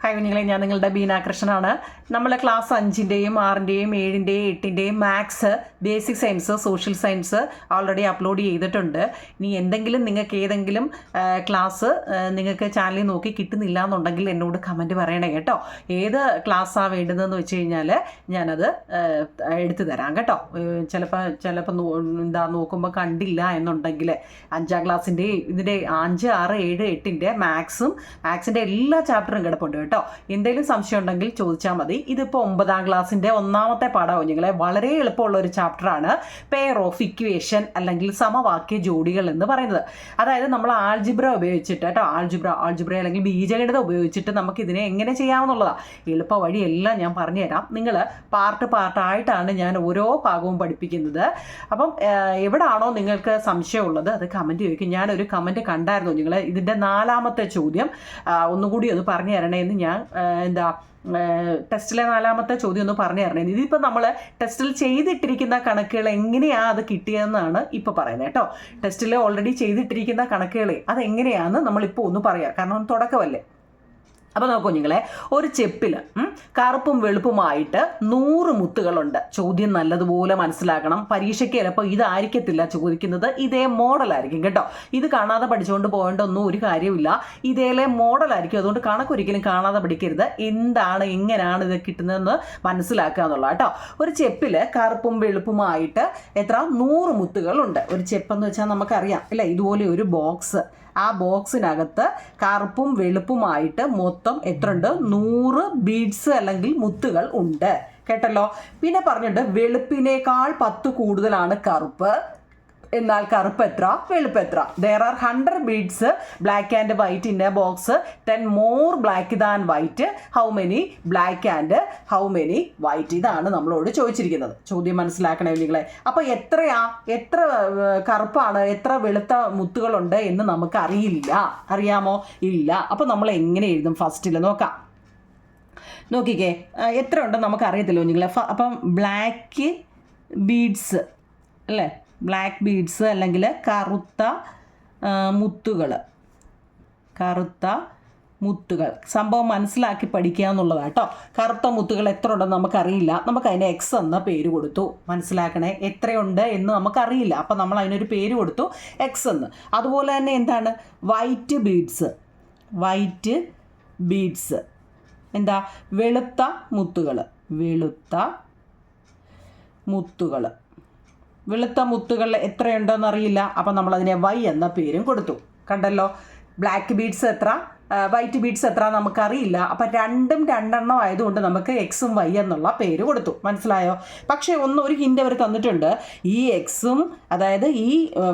Hi കുഞ്ഞുങ്ങളെ, ഞാൻ നിങ്ങളുടെ ബീന കൃഷ്ണനാണ്. നമ്മൾ ക്ലാസ് 5-ൻ്റെയും 6-ൻ്റെയും 7-ൻ്റെയും 8-ൻ്റെയും maths, basic science, social science already upload ചെയ്തിട്ടുണ്ട്. ഇനി എന്തെങ്കിലും നിങ്ങൾക്ക് ഏതെങ്കിലും ക്ലാസ് നിങ്ങൾക്ക് ചാനലിൽ നോക്കി കിട്ടുന്നില്ല എന്നുണ്ടെങ്കിൽ എന്നോട് കമൻറ്റ് പറയണേ കേട്ടോ. ഏത് ക്ലാസ്സാണ് വേണ്ടുന്നതെന്ന് വെച്ച് കഴിഞ്ഞാൽ ഞാനത് എടുത്തു തരാം കേട്ടോ. ചിലപ്പോൾ നോക്കുമ്പോൾ കണ്ടില്ല എന്നുണ്ടെങ്കിൽ 5-ാം ക്ലാസ്സിൻ്റെയും ഇതിൻ്റെ 5, 6, 7, 8-ൻ്റെ മാത്സിൻ്റെ എല്ലാ ചാപ്റ്ററും കിടപ്പുണ്ട് കേട്ടോ. എന്തെങ്കിലും സംശയം ഉണ്ടെങ്കിൽ ചോദിച്ചാൽ മതി. ഇതിപ്പോൾ 9-ാം ക്ലാസ്സിൻ്റെ 1-ാമത്തെ പാഠം കുഞ്ഞുങ്ങളെ. വളരെ എളുപ്പമുള്ള ഒരു ചാപ്റ്ററാണ് പെയർ ഓഫ് ഇക്വേഷൻ അല്ലെങ്കിൽ സമവാക്യ ജോഡികൾ എന്ന് പറയുന്നത്. അതായത് നമ്മൾ ആൾജിബ്ര ഉപയോഗിച്ചിട്ട് കേട്ടോ, ആൾജിബ്ര അല്ലെങ്കിൽ ബീജഗണിതം ഉപയോഗിച്ചിട്ട് നമുക്ക് ഇതിനെ എങ്ങനെ ചെയ്യാമെന്നുള്ളതാണ്. എളുപ്പ വഴിയെല്ലാം ഞാൻ പറഞ്ഞുതരാം. നിങ്ങൾ പാർട്ടായിട്ടാണ് ഞാൻ ഓരോ ഭാഗവും പഠിപ്പിക്കുന്നത്. അപ്പം എവിടാണോ നിങ്ങൾക്ക് സംശയമുള്ളത് അത് കമൻറ്റ് ചോദിക്കും. ഞാനൊരു കമൻറ്റ് കണ്ടായിരുന്നു നിങ്ങൾ. ഇതിൻ്റെ 4-ാമത്തെ ചോദ്യം ഒന്നുകൂടി ഒന്ന് പറഞ്ഞു തരണേന്ന് ഞാൻ ടെസ്റ്റിലെ 4-ാമത്തെ ചോദ്യം ഒന്ന് പറഞ്ഞു തരണേ. ഇതിപ്പോൾ നമ്മൾ ടെസ്റ്റിൽ ചെയ്തിട്ടിരിക്കുന്ന കണക്കുകൾ എങ്ങനെയാണ് അത് കിട്ടിയതെന്നാണ് ഇപ്പോൾ പറയുന്നത് കേട്ടോ. ടെസ്റ്റിൽ ഓൾറെഡി ചെയ്തിട്ടിരിക്കുന്ന കണക്കുകളെ അതെങ്ങനെയാണെന്ന് നമ്മളിപ്പോൾ ഒന്ന് പറയാം, കാരണം തുടക്കമല്ലേ. അപ്പോൾ നോക്കൂ നിങ്ങളെ, ഒരു ചെപ്പിൽ കറുപ്പും വെളുപ്പുമായിട്ട് 100 മുത്തുകളുണ്ട്. ചോദ്യം നല്ലതുപോലെ മനസ്സിലാക്കണം. പരീക്ഷയ്ക്ക് ചിലപ്പോൾ ഇതായിരിക്കത്തില്ല ചോദിക്കുന്നത്, ഇതേ മോഡലായിരിക്കും കേട്ടോ. ഇത് കാണാതെ പഠിച്ചുകൊണ്ട് പോകേണ്ടൊന്നും ഒരു കാര്യമില്ല. ഇതേലെ മോഡലായിരിക്കും. അതുകൊണ്ട് കണക്കൊരിക്കലും കാണാതെ പഠിക്കരുത്. എങ്ങനെയാണ് ഇത് കിട്ടുന്നതെന്ന് മനസ്സിലാക്കുക എന്നുള്ള കേട്ടോ. ഒരു ചെപ്പിൽ കറുപ്പും വെളുപ്പുമായിട്ട് 100 മുത്തുകളുണ്ട്. ഒരു ചെപ്പെന്ന് വെച്ചാൽ നമുക്കറിയാം അല്ലേ, ഇതുപോലെ ഒരു ബോക്സ്. ആ ബോക്സിനകത്ത് കറുപ്പും വെളുപ്പുമായിട്ട് മൊത്തം എത്ര ഉണ്ട്? 100 ബീഡ്സ് അല്ലെങ്കിൽ മുത്തുകൾ ഉണ്ട് കേട്ടല്ലോ. പിന്നെ പറഞ്ഞിട്ട് വെളുപ്പിനേക്കാൾ 10 കൂടുതലാണ് കറുപ്പ്. എന്നാൽ കറുപ്പ് എത്ര, വെളുപ്പ് എത്ര? There are 100 beads black and white in a box, 10 more black than white. How many black and how many white? ഇതാണ് നമ്മളോട് ചോദിച്ചിരിക്കുന്നത്. ചോദ്യം മനസ്സിലാക്കണേ നിങ്ങളെ. അപ്പോൾ എത്ര കറുപ്പാണ്, എത്ര വെളുത്ത മുത്തുകളുണ്ട് എന്ന് നമുക്ക് അറിയില്ല. അറിയാമോ? ഇല്ല. അപ്പോൾ നമ്മൾ എങ്ങനെ എഴുതും? ഫസ്റ്റിൽ നോക്കാം. നോക്കിക്കേ, എത്ര ഉണ്ടെന്ന് നമുക്ക് അറിയത്തില്ല നിങ്ങളെ. അപ്പം ബ്ലാക്ക് ബീഡ്സ് അല്ലേ, ബ്ലാക്ക് ബീഡ്സ് അല്ലെങ്കിൽ കറുത്ത മുത്തുകൾ സംഭവം മനസ്സിലാക്കി പഠിക്കുക എന്നുള്ളതാണ് കേട്ടോ. കറുത്ത മുത്തുകൾ എത്ര ഉണ്ടെന്ന് നമുക്കറിയില്ല. നമുക്കതിന് എക്സ് എന്ന പേര് കൊടുത്തു. മനസ്സിലാക്കണേ, എത്രയുണ്ട് എന്ന് നമുക്കറിയില്ല. അപ്പം നമ്മൾ അതിനൊരു പേര് കൊടുത്തു, എക്സ് എന്ന്. അതുപോലെ തന്നെ എന്താണ് വൈറ്റ് ബീഡ്സ് എന്താ? വെളുത്ത മുത്തുകൾ എത്രയുണ്ടെന്ന് അറിയില്ല. അപ്പം നമ്മളതിനെ വൈ എന്ന പേരും കൊടുത്തു. കണ്ടല്ലോ, ബ്ലാക്ക് ബീഡ്സ് എത്ര, വൈറ്റ് ബീഡ്സ് എത്ര നമുക്കറിയില്ല. അപ്പം 2 ആയതുകൊണ്ട് നമുക്ക് എക്സും വൈ എന്നുള്ള പേര് കൊടുത്തു. മനസ്സിലായോ? പക്ഷേ ഒരു ഹിൻ്റ് അവർ തന്നിട്ടുണ്ട്. ഈ എക്സും അതായത് ഈ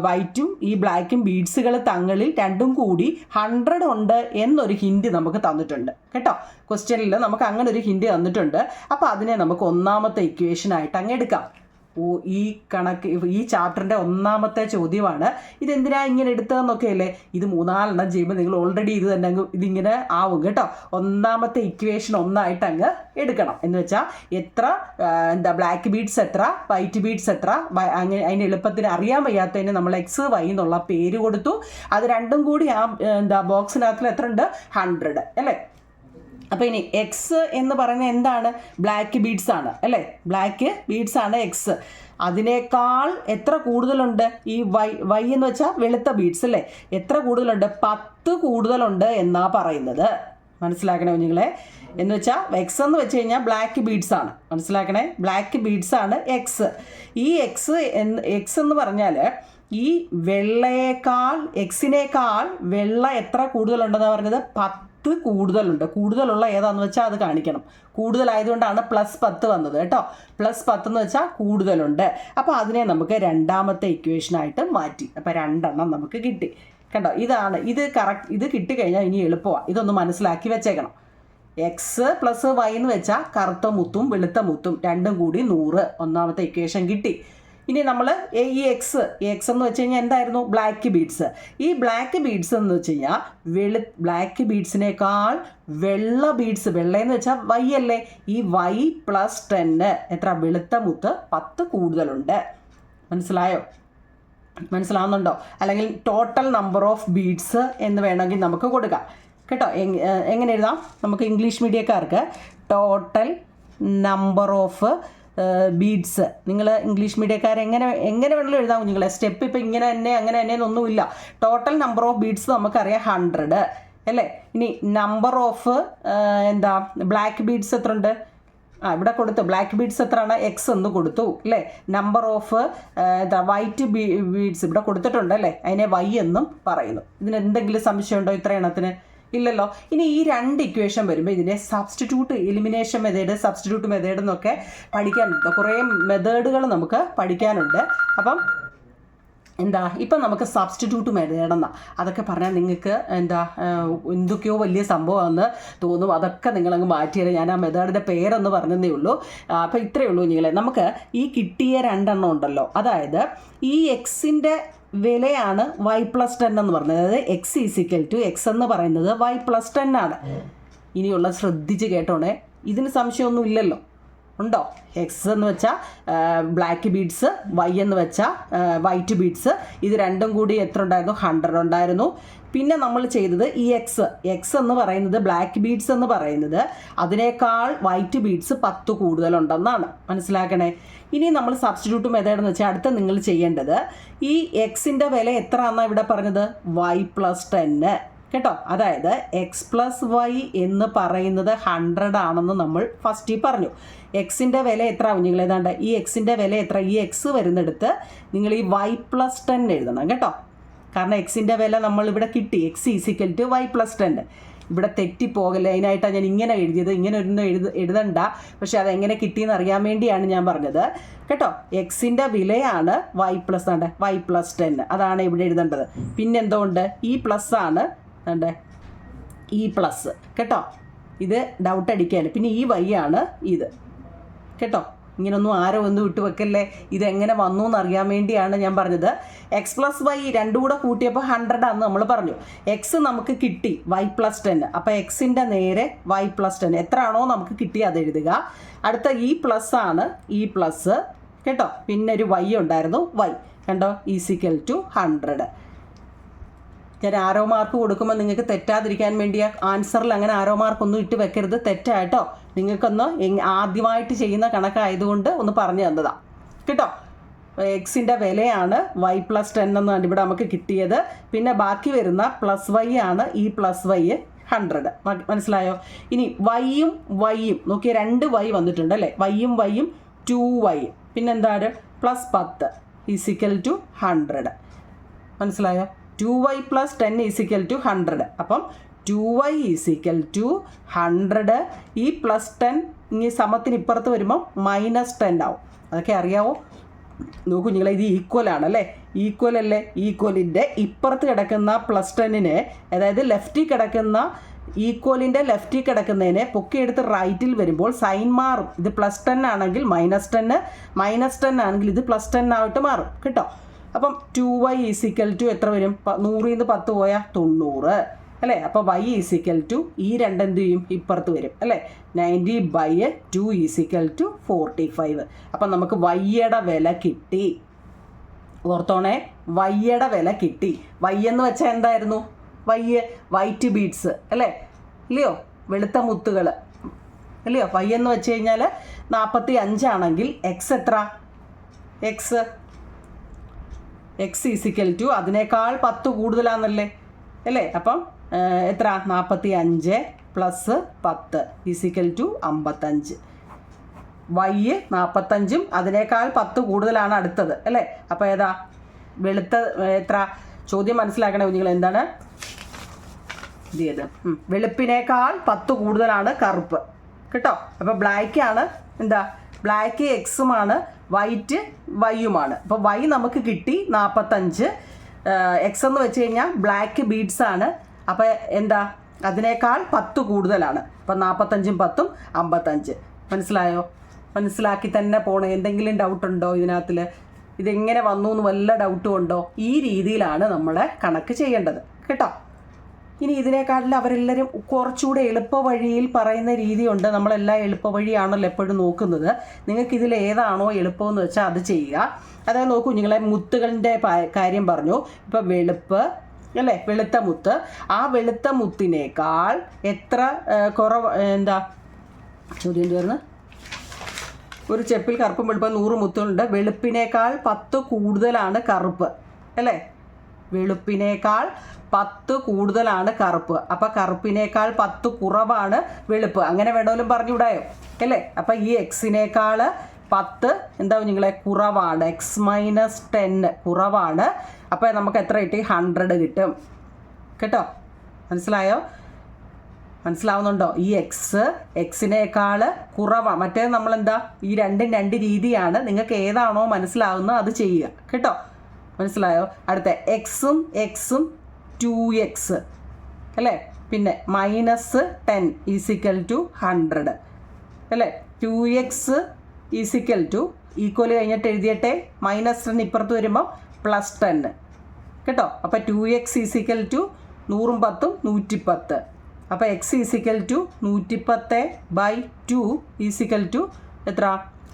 വൈറ്റും ഈ ബ്ലാക്കും ബീഡ്സുകൾ തങ്ങളിൽ രണ്ടും കൂടി 100 ഉണ്ട് എന്നൊരു ഹിൻ്റ് നമുക്ക് തന്നിട്ടുണ്ട് കേട്ടോ. ക്വസ്റ്റ്യനിൽ നമുക്ക് അങ്ങനെ ഒരു ഹിൻ്റ് തന്നിട്ടുണ്ട്. അപ്പോൾ അതിനെ നമുക്ക് 1-ാമത്തെ ഇക്വേഷനായിട്ട് അങ്ങ് എടുക്കാം. ഈ ചാപ്റ്ററിൻ്റെ 1-ാമത്തെ ചോദ്യമാണ്. ഇതെന്തിനാ ഇങ്ങനെ എടുത്തതെന്നൊക്കെ അല്ലേ. ഇത് 3-4 ചെയ്യുമ്പോൾ നിങ്ങൾ ഓൾറെഡി ഇതിങ്ങനെ ആവും കേട്ടോ. 1-ാമത്തെ ഇക്വേഷൻ 1 അങ്ങ് എടുക്കണം. എന്ന് വെച്ചാൽ എത്ര ബ്ലാക്ക് ബീഡ്സ് എത്ര, വൈറ്റ് ബീഡ്സ് എത്ര, അങ്ങനെ അതിന് എളുപ്പത്തിന് അറിയാൻ വയ്യാത്തതിന് നമ്മൾ എക്സ് വൈ എന്നുള്ള പേര് കൊടുത്തു. അത് രണ്ടും കൂടി ബോക്സിനകത്തിൽ എത്ര ഉണ്ട്? 100 അല്ലേ. അപ്പോൾ ഇനി എക്സ് എന്ന് പറയുന്നത് എന്താണ്? ബ്ലാക്ക് ബീഡ്സ് ആണ് അല്ലേ. ബ്ലാക്ക് ബീഡ്സ് ആണ് എക്സ്. അതിനേക്കാൾ എത്ര കൂടുതലുണ്ട്? ഈ വൈ എന്ന് വെച്ചാൽ വെളുത്ത ബീഡ്സ് അല്ലേ. എത്ര കൂടുതലുണ്ട്? 10 കൂടുതലുണ്ട് എന്നാ പറയുന്നത്. മനസ്സിലാക്കണേ കുഞ്ഞുങ്ങളെ. എന്ന് വെച്ചാൽ എക്സ് എന്ന് വെച്ച് കഴിഞ്ഞാൽ ബ്ലാക്ക് ബീഡ്സ് ആണ്. മനസ്സിലാക്കണേ, ബ്ലാക്ക് ബീഡ്സ് ആണ് എക്സ്. ഈ എക്സ് എന്ന് പറഞ്ഞാൽ ഈ എക്സിനേക്കാൾ വെള്ള എത്ര കൂടുതലുണ്ടെന്നാണ് പറഞ്ഞത്? 10 കൂടുതലുണ്ട്. കൂടുതലുള്ള ഏതാണെന്ന് വെച്ചാൽ അത് കാണിക്കണം. കൂടുതലായതുകൊണ്ടാണ് +10 വന്നത് കേട്ടോ. +10 എന്ന് വെച്ചാൽ കൂടുതലുണ്ട്. അപ്പോൾ അതിനെ നമുക്ക് 2-ാമത്തെ ഇക്വേഷനായിട്ട് മാറ്റി. അപ്പോൾ 2 നമുക്ക് കിട്ടി. കണ്ടോ, ഇത് കറക്റ്റ്. ഇത് കിട്ടിക്കഴിഞ്ഞാൽ ഇനി എളുപ്പമാണ്. ഇതൊന്ന് മനസ്സിലാക്കി വെച്ചേക്കണം. എക്സ് + വൈ എന്ന് വെച്ചാൽ കറുത്ത മുത്തും വെളുത്ത മുത്തും രണ്ടും കൂടി 100. 1-ാമത്തെ ഇക്വേഷൻ കിട്ടി. ഇനി നമ്മൾ ഈ എക്സ് എന്ന് വെച്ച് കഴിഞ്ഞാൽ എന്തായിരുന്നു? Black beads. ഈ ബ്ലാക്ക് ബീഡ്സ് എന്ന് വെച്ച് കഴിഞ്ഞാൽ ബ്ലാക്ക് ബീഡ്സിനേക്കാൾ വെള്ള ബീഡ്സ്, വെള്ളയെന്ന് വെച്ചാൽ വൈ അല്ലേ. ഈ വൈ +10 എത്ര? വെളുത്ത മുത്ത് 10 കൂടുതലുണ്ട്. മനസ്സിലാവുന്നുണ്ടോ? അല്ലെങ്കിൽ ടോട്ടൽ നമ്പർ ഓഫ് ബീഡ്സ് എന്ന് വേണമെങ്കിൽ നമുക്ക് കൊടുക്കാം. കേട്ടോ. എങ്ങനെ എഴുതാം? നമുക്ക് ഇംഗ്ലീഷ് മീഡിയക്കാർക്ക് ടോട്ടൽ നമ്പർ ഓഫ് ബീഡ്സ്. നിങ്ങൾ ഇംഗ്ലീഷ് മീഡിയക്കാർ എങ്ങനെ വേണമെങ്കിലും എഴുതാം കുഞ്ഞുങ്ങളെ. സ്റ്റെപ്പ് ഇപ്പോൾ ഇങ്ങനെ തന്നെ അങ്ങനെ തന്നെ ഒന്നുമില്ല. ടോട്ടൽ നമ്പർ ഓഫ് ബീഡ്സ് നമുക്കറിയാം 100 അല്ലേ. ഇനി നമ്പർ ഓഫ് ബ്ലാക്ക് ബീഡ്സ് എത്ര ഉണ്ട്? ഇവിടെ കൊടുത്തു. ബ്ലാക്ക് ബീഡ്സ് എത്രയാണ്? എക്സ് എന്ന് കൊടുത്തു അല്ലേ. നമ്പർ ഓഫ് വൈറ്റ് ബീഡ്സ് ഇവിടെ കൊടുത്തിട്ടുണ്ട് അല്ലേ. അതിനെ വൈ എന്നും പറയുന്നു. ഇതിന് എന്തെങ്കിലും സംശയമുണ്ടോ ഇത്ര എണ്ണത്തിന്? ഇല്ലല്ലോ. ഇനി ഈ 2 ഇക്വേഷൻ വരുമ്പോൾ ഇതിനെ substitute, elimination method, substitute method എന്നൊക്കെ പഠിക്കാനുണ്ട്. കുറേ മെത്തേഡുകൾ നമുക്ക് പഠിക്കാനുണ്ട്. അപ്പം ഇപ്പം നമുക്ക് സബ്സ്റ്റിറ്റ്യൂട്ട് മെത്തേഡെന്നാ അതൊക്കെ പറഞ്ഞാൽ നിങ്ങൾക്ക് എന്തൊക്കെയോ വലിയ സംഭവമാണെന്ന് തോന്നും. അതൊക്കെ നിങ്ങളങ്ങ് മാറ്റിയത്. ഞാൻ ആ മെത്തേഡിൻ്റെ പേരൊന്ന് പറഞ്ഞതേ ഉള്ളൂ. അപ്പോൾ ഇത്രയേ ഉള്ളൂ കുഞ്ഞുങ്ങളെ. നമുക്ക് ഈ കിട്ടിയ 2 എണ്ണം ഉണ്ടല്ലോ, അതായത് ഈ എക്സിൻ്റെ വിലയാണ് y+10 എന്ന് പറഞ്ഞത്. അതായത് x = x എന്ന് പറയുന്നത് y+10 ആണ്. ഇനിയുള്ള ശ്രദ്ധിച്ച് കേട്ടോണേ. ഇതിന് സംശയമൊന്നും ഇല്ലല്ലോ. ഉണ്ടോ? എക്സ് എന്ന് വെച്ചാൽ ബ്ലാക്ക് ബീഡ്സ്, വൈ എന്ന് വെച്ചാൽ വൈറ്റ് ബീഡ്സ്. ഇത് രണ്ടും കൂടി എത്ര ഉണ്ടായിരുന്നു? 100 ഉണ്ടായിരുന്നു. പിന്നെ നമ്മൾ ചെയ്തത് ഈ എക്സ് എന്ന് പറയുന്നത് ബ്ലാക്ക് ബീഡ്സ് എന്ന് പറയുന്നത് അതിനേക്കാൾ വൈറ്റ് ബീഡ്സ് 10 കൂടുതലുണ്ടെന്നാണ് മനസ്സിലാക്കണേ. ഇനി നമ്മൾ സബ്സ്റ്റിറ്റ്യൂട്ട് മെത്തേഡ് എന്ന് വെച്ചാൽ അടുത്ത നിങ്ങൾ ചെയ്യേണ്ടത് ഈ എക്സിൻ്റെ വില എത്ര ആണെന്നാണ് ഇവിടെ പറഞ്ഞത്? y+10 കേട്ടോ. അതായത് x+y എന്ന് പറയുന്നത് 100 ആണെന്ന് നമ്മൾ ഫസ്റ്റിൽ പറഞ്ഞു. എക്സിൻ്റെ വില എത്ര കുഞ്ഞുങ്ങൾ? ഏതാണ്ട് ഈ എക്സിൻ്റെ വില എത്ര? ഈ എക്സ് വരുന്നിടത്ത് നിങ്ങൾ ഈ y+10 എഴുതണം കേട്ടോ. കാരണം എക്സിൻ്റെ വില നമ്മളിവിടെ കിട്ടി. x = y+10. ഇവിടെ തെറ്റിപ്പോകല്ലേ, അതിനായിട്ടാണ് ഞാൻ ഇങ്ങനെ എഴുതിയത്. ഇങ്ങനെ ഒന്നും എഴുതണ്ട. പക്ഷെ അതെങ്ങനെ കിട്ടിയെന്ന് അറിയാൻ വേണ്ടിയാണ് ഞാൻ പറഞ്ഞത് കേട്ടോ. എക്സിൻ്റെ വിലയാണ് y+10. അതാണ് ഇവിടെ എഴുതേണ്ടത്. പിന്നെന്തുകൊണ്ട്? ഈ പ്ലസ് ആണ് ഈ പ്ലസ് കേട്ടോ. ഇത് ഡൗട്ട് അടിക്കാൻ. പിന്നെ ഈ വൈ ആണ് ഇത് കേട്ടോ. ഇങ്ങനൊന്നും ആരോ ഒന്നും വിട്ടു വെക്കല്ലേ. ഇതെങ്ങനെ വന്നു എന്നറിയാൻ വേണ്ടിയാണ് ഞാൻ പറഞ്ഞത്. x+y രണ്ടും കൂടെ കൂട്ടിയപ്പോൾ 100 ആണെന്ന് നമ്മൾ പറഞ്ഞു. എക്സ് നമുക്ക് കിട്ടി y+10. അപ്പോൾ എക്സിൻ്റെ നേരെ y+10 എത്ര ആണോ നമുക്ക് കിട്ടി അത് എഴുതുക. അടുത്ത ഈ പ്ലസ് ആണ് ഈ പ്ലസ് കേട്ടോ. പിന്നെ ഒരു വൈ ഉണ്ടായിരുന്നു, വൈ കണ്ടോ = 100. ഞാൻ ആരോ മാർക്ക് കൊടുക്കുമ്പോൾ നിങ്ങൾക്ക് തെറ്റാതിരിക്കാൻ വേണ്ടി ആൻസറിൽ അങ്ങനെ ആരോ മാർക്കൊന്നും ഇട്ട് വെക്കരുത്. തെറ്റായിട്ടോ. നിങ്ങൾക്കൊന്ന് ആദ്യമായിട്ട് ചെയ്യുന്ന കണക്കായതുകൊണ്ട് ഒന്ന് പറഞ്ഞു തന്നതാണ് കേട്ടോ. എക്സിൻ്റെ വിലയാണ് y+10 എന്നാണ് ഇവിടെ നമുക്ക് കിട്ടിയത്. പിന്നെ ബാക്കി വരുന്ന +y ആണ് ഈ +y 100. മനസ്സിലായോ? ഇനി വൈയും നോക്കിയാൽ 2 y വന്നിട്ടുണ്ട് അല്ലേ. വൈയും 2y. പിന്നെന്താണ്? +10 = 100. മനസ്സിലായോ? 2y + 10 = 100. അപ്പം 2y = 100. ഈ +10 ഇനി സമത്തിന് ഇപ്പുറത്ത് വരുമ്പോൾ -10 ആവും. അതൊക്കെ അറിയാവോ? നോക്കൂ നിങ്ങളെ, ഇത് ഈക്വലാണ് അല്ലേ. ഈക്വൽ അല്ലേ? ഈക്വലിൻ്റെ ഇപ്പുറത്ത് കിടക്കുന്ന +10നെ, അതായത് ലെഫ്റ്റിൽ കിടക്കുന്ന ഈക്വലിൻ്റെ ലെഫ്റ്റിൽ കിടക്കുന്നതിനെ പൊക്കിയെടുത്ത് റൈറ്റിൽ വരുമ്പോൾ സൈൻ മാറും. ഇത് +10 ആണെങ്കിൽ -10, -10 ആണെങ്കിൽ ഇത് +10 ആയിട്ട് മാറും കേട്ടോ. അപ്പം 2y = എത്ര വരും? 100ൽ നിന്ന് 10 പോയാൽ 90 അല്ലേ. അപ്പോൾ y = ഈ 2 എന്ത് ചെയ്യും? ഇപ്പുറത്ത് വരും അല്ലേ. 90/2 = 45. അപ്പം നമുക്ക് വൈയുടെ വില കിട്ടി. ഓർത്തോണേ, വൈയുടെ വില കിട്ടി. വൈ എന്ന് വെച്ചാൽ എന്തായിരുന്നു? വൈറ്റ് ബീഡ്സ് അല്ലേ, ഇല്ലയോ? വെളുത്ത മുത്തുകൾ അല്ലയോ? വൈ എന്ന് വെച്ച് കഴിഞ്ഞാൽ 45 ആണെങ്കിൽ എക്സ് എത്ര? എക്സ് = അതിനേക്കാൾ 10 കൂടുതലാണെന്നല്ലേ അല്ലേ. അപ്പം എത്ര? 45 + 10 = 55. വൈ 45ഉം അതിനേക്കാൾ 10 കൂടുതലാണ് അടുത്തത് അല്ലേ. അപ്പോൾ ഏതാ? വെളുത്ത എത്ര? ചോദ്യം മനസ്സിലാക്കണേ കുഞ്ഞുങ്ങൾ. എന്താണ് ഇത്? വെളുപ്പിനേക്കാൾ 10 കൂടുതലാണ് കറുപ്പ് കേട്ടോ. അപ്പോൾ ബ്ലാക്കാണ് ബ്ലാക്ക് എക്സുമാണ്, വൈറ്റ് വൈയുമാണ്. അപ്പോൾ വൈ നമുക്ക് കിട്ടി 45. എക്സ് എന്ന് വെച്ച് കഴിഞ്ഞാൽ ബ്ലാക്ക് ബീഡ്സ് ആണ്. അപ്പോൾ അതിനേക്കാൾ 10 കൂടുതലാണ്. അപ്പം 45ഉം 10ഉം 55. മനസ്സിലായോ? മനസ്സിലാക്കി തന്നെ പോണേ. എന്തെങ്കിലും ഡൗട്ടുണ്ടോ ഇതിനകത്തിൽ? ഇതെങ്ങനെ വന്നു എന്ന് വല്ല ഡൗട്ടും ഉണ്ടോ? ഈ രീതിയിലാണ് നമ്മൾ കണക്ക് ചെയ്യേണ്ടത് കേട്ടോ. ഇനി ഇതിനേക്കാട്ടിൽ അവരെല്ലാവരും കുറച്ചുകൂടെ എളുപ്പ വഴിയിൽ പറയുന്ന രീതിയുണ്ട്. നമ്മളെല്ലാം എളുപ്പ വഴിയാണല്ലോ എപ്പോഴും നോക്കുന്നത്. നിങ്ങൾക്ക് ഇതിൽ ഏതാണോ എളുപ്പമെന്ന് വെച്ചാൽ അത് ചെയ്യുക. അതായത് നോക്കൂ നിങ്ങളെ, മുത്തുകളുടെ കാര്യം പറഞ്ഞു. ഇപ്പോൾ വെളുപ്പ്, അല്ലേ, വെളുത്ത മുത്ത്. ആ വെളുത്ത മുത്തിനേക്കാൾ എത്ര കുറവ്, എന്താ ചോദ്യം ചേർന്ന്, ഒരു ചെപ്പിൽ കറുപ്പും വെളുപ്പം 100 മുത്തുണ്ട്, വെളുപ്പിനേക്കാൾ 10 കൂടുതലാണ് കറുപ്പ്, അല്ലേ, വെളുപ്പിനേക്കാൾ 10 കൂടുതലാണ് കറുപ്പ്. അപ്പം കറുപ്പിനേക്കാൾ 10 കുറവാണ് വെളുപ്പ്. അങ്ങനെ വേണമെങ്കിലും പറഞ്ഞുകൂടായോ, അല്ലേ. അപ്പം ഈ എക്സിനേക്കാൾ 10 എന്താവും നിങ്ങളെ കുറവാണ്, x-10 കുറവാണ്. അപ്പോൾ നമുക്ക് എത്ര കിട്ടി, 100 കിട്ടും കേട്ടോ. മനസ്സിലായോ, മനസ്സിലാവുന്നുണ്ടോ? ഈ എക്സിനേക്കാൾ കുറവാണ്. മറ്റേ നമ്മളെന്താ, ഈ രണ്ടും 2 രീതിയാണ്. നിങ്ങൾക്ക് ഏതാണോ മനസ്സിലാവുന്നത് അത് ചെയ്യുക കേട്ടോ. മനസ്സിലായോ? അടുത്ത എക്സും 2x അല്ലേ, പിന്നെ -10 = 100 അല്ലേ. 2x = ഈക്വൽ കഴിഞ്ഞിട്ട് എഴുതിയട്ടെ, -10 ഇപ്പുറത്ത് വരുമ്പോൾ +10 കേട്ടോ. അപ്പോൾ 2x = 100 10 110. അപ്പോൾ x = 110/2 എത്ര,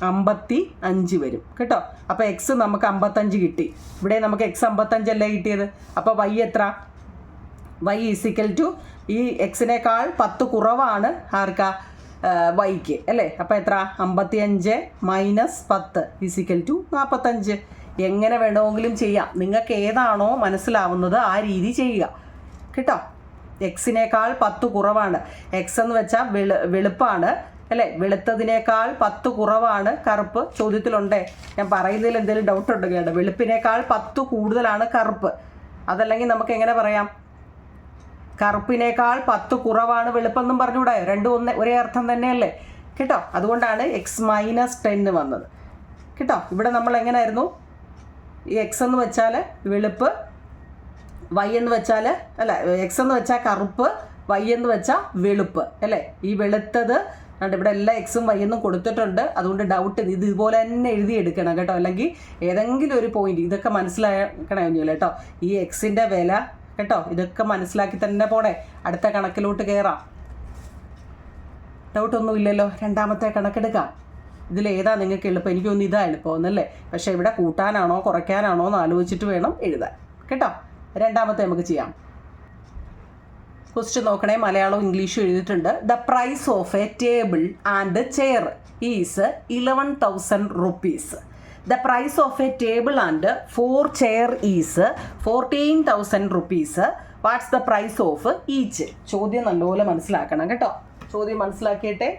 55 വരും കേട്ടോ. അപ്പോൾ എക്സ് നമുക്ക് 55 കിട്ടി. ഇവിടെ നമുക്ക് x 55 അല്ലേ കിട്ടിയത്. അപ്പോൾ y എത്ര, y = ഈ എക്സിനേക്കാൾ 10 കുറവാണ് ആർക്കാ, വൈക്ക് അല്ലേ. അപ്പോൾ എത്ര, 55 - 10 = 45. എങ്ങനെ വേണമെങ്കിലും ചെയ്യാം, നിങ്ങൾക്ക് ഏതാണോ മനസ്സിലാവുന്നത് ആ രീതി ചെയ്യുക കേട്ടോ. എക്സിനേക്കാൾ 10 കുറവാണ്, എക്സ് എന്ന് വെച്ചാൽ വെളുപ്പാണ് അല്ലേ, വെളുത്തതിനേക്കാൾ 10 കുറവാണ് കറുപ്പ്. ചോദ്യത്തിലുണ്ടേ, ഞാൻ പറയുന്നതിൽ എന്തെങ്കിലും ഡൗട്ട് ഉണ്ടെങ്കിൽ, വെളുപ്പിനേക്കാൾ 10 കൂടുതലാണ് കറുപ്പ്. അതല്ലെങ്കിൽ നമുക്ക് എങ്ങനെ പറയാം, കറുപ്പിനേക്കാൾ 10 കുറവാണ് വെളുപ്പെന്നും പറഞ്ഞുകൂടായോ, രണ്ടും ഒരേ അർത്ഥം തന്നെയല്ലേ കേട്ടോ. അതുകൊണ്ടാണ് x-10 വന്നത് കേട്ടോ. ഇവിടെ നമ്മൾ എങ്ങനെയായിരുന്നു, ഈ എക്സ് എന്ന് വെച്ചാൽ വെളുപ്പ്, y എന്ന് വെച്ചാൽ അല്ല, എക്സ് എന്ന് വെച്ചാൽ കറുപ്പ്, y എന്ന് വെച്ചാൽ വെളുപ്പ് അല്ലേ. ഈ വെളുത്തത് ഇവിടെ എല്ലാ എക്സും y എന്നും കൊടുത്തിട്ടുണ്ട്. അതുകൊണ്ട് ഡൗട്ട് ഇത് ഇതുപോലെ തന്നെ എഴുതിയെടുക്കണം കേട്ടോ. അല്ലെങ്കിൽ ഏതെങ്കിലും ഒരു പോയിന്റ് ഇതൊക്കെ മനസ്സിലാക്കണമെന്നില്ല കേട്ടോ. ഈ എക്സിൻ്റെ വില കേട്ടോ, ഇതൊക്കെ മനസ്സിലാക്കി തന്നെ പോണേ. അടുത്ത കണക്കിലോട്ട് കയറാം. ഡൗട്ടൊന്നും ഇല്ലല്ലോ. രണ്ടാമത്തെ കണക്കെടുക്കാം. ഇതിലേതാ നിങ്ങൾക്ക് എളുപ്പം? എനിക്ക് തോന്നുന്നു ഇതാ എളുപ്പമെന്നല്ലേ. പക്ഷേ ഇവിടെ കൂട്ടാനാണോ കുറയ്ക്കാനാണോ എന്ന് ആലോചിച്ചിട്ട് വേണം എഴുതാൻ കേട്ടോ. രണ്ടാമത്തെ നമുക്ക് ചെയ്യാം. ക്വസ്റ്റ്യൻ നോക്കണേ, മലയാളവും ഇംഗ്ലീഷും എഴുതിയിട്ടുണ്ട്. The price of a table and chair is 11,000 rupees. The price of a table and 4 chair is 14,000 rupees. What's the price of each? ചോദ്യം നല്ലപോലെ മനസ്സിലാക്കണം കേട്ടോ. ചോദ്യം മനസ്സിലാക്കിയിട്ടേ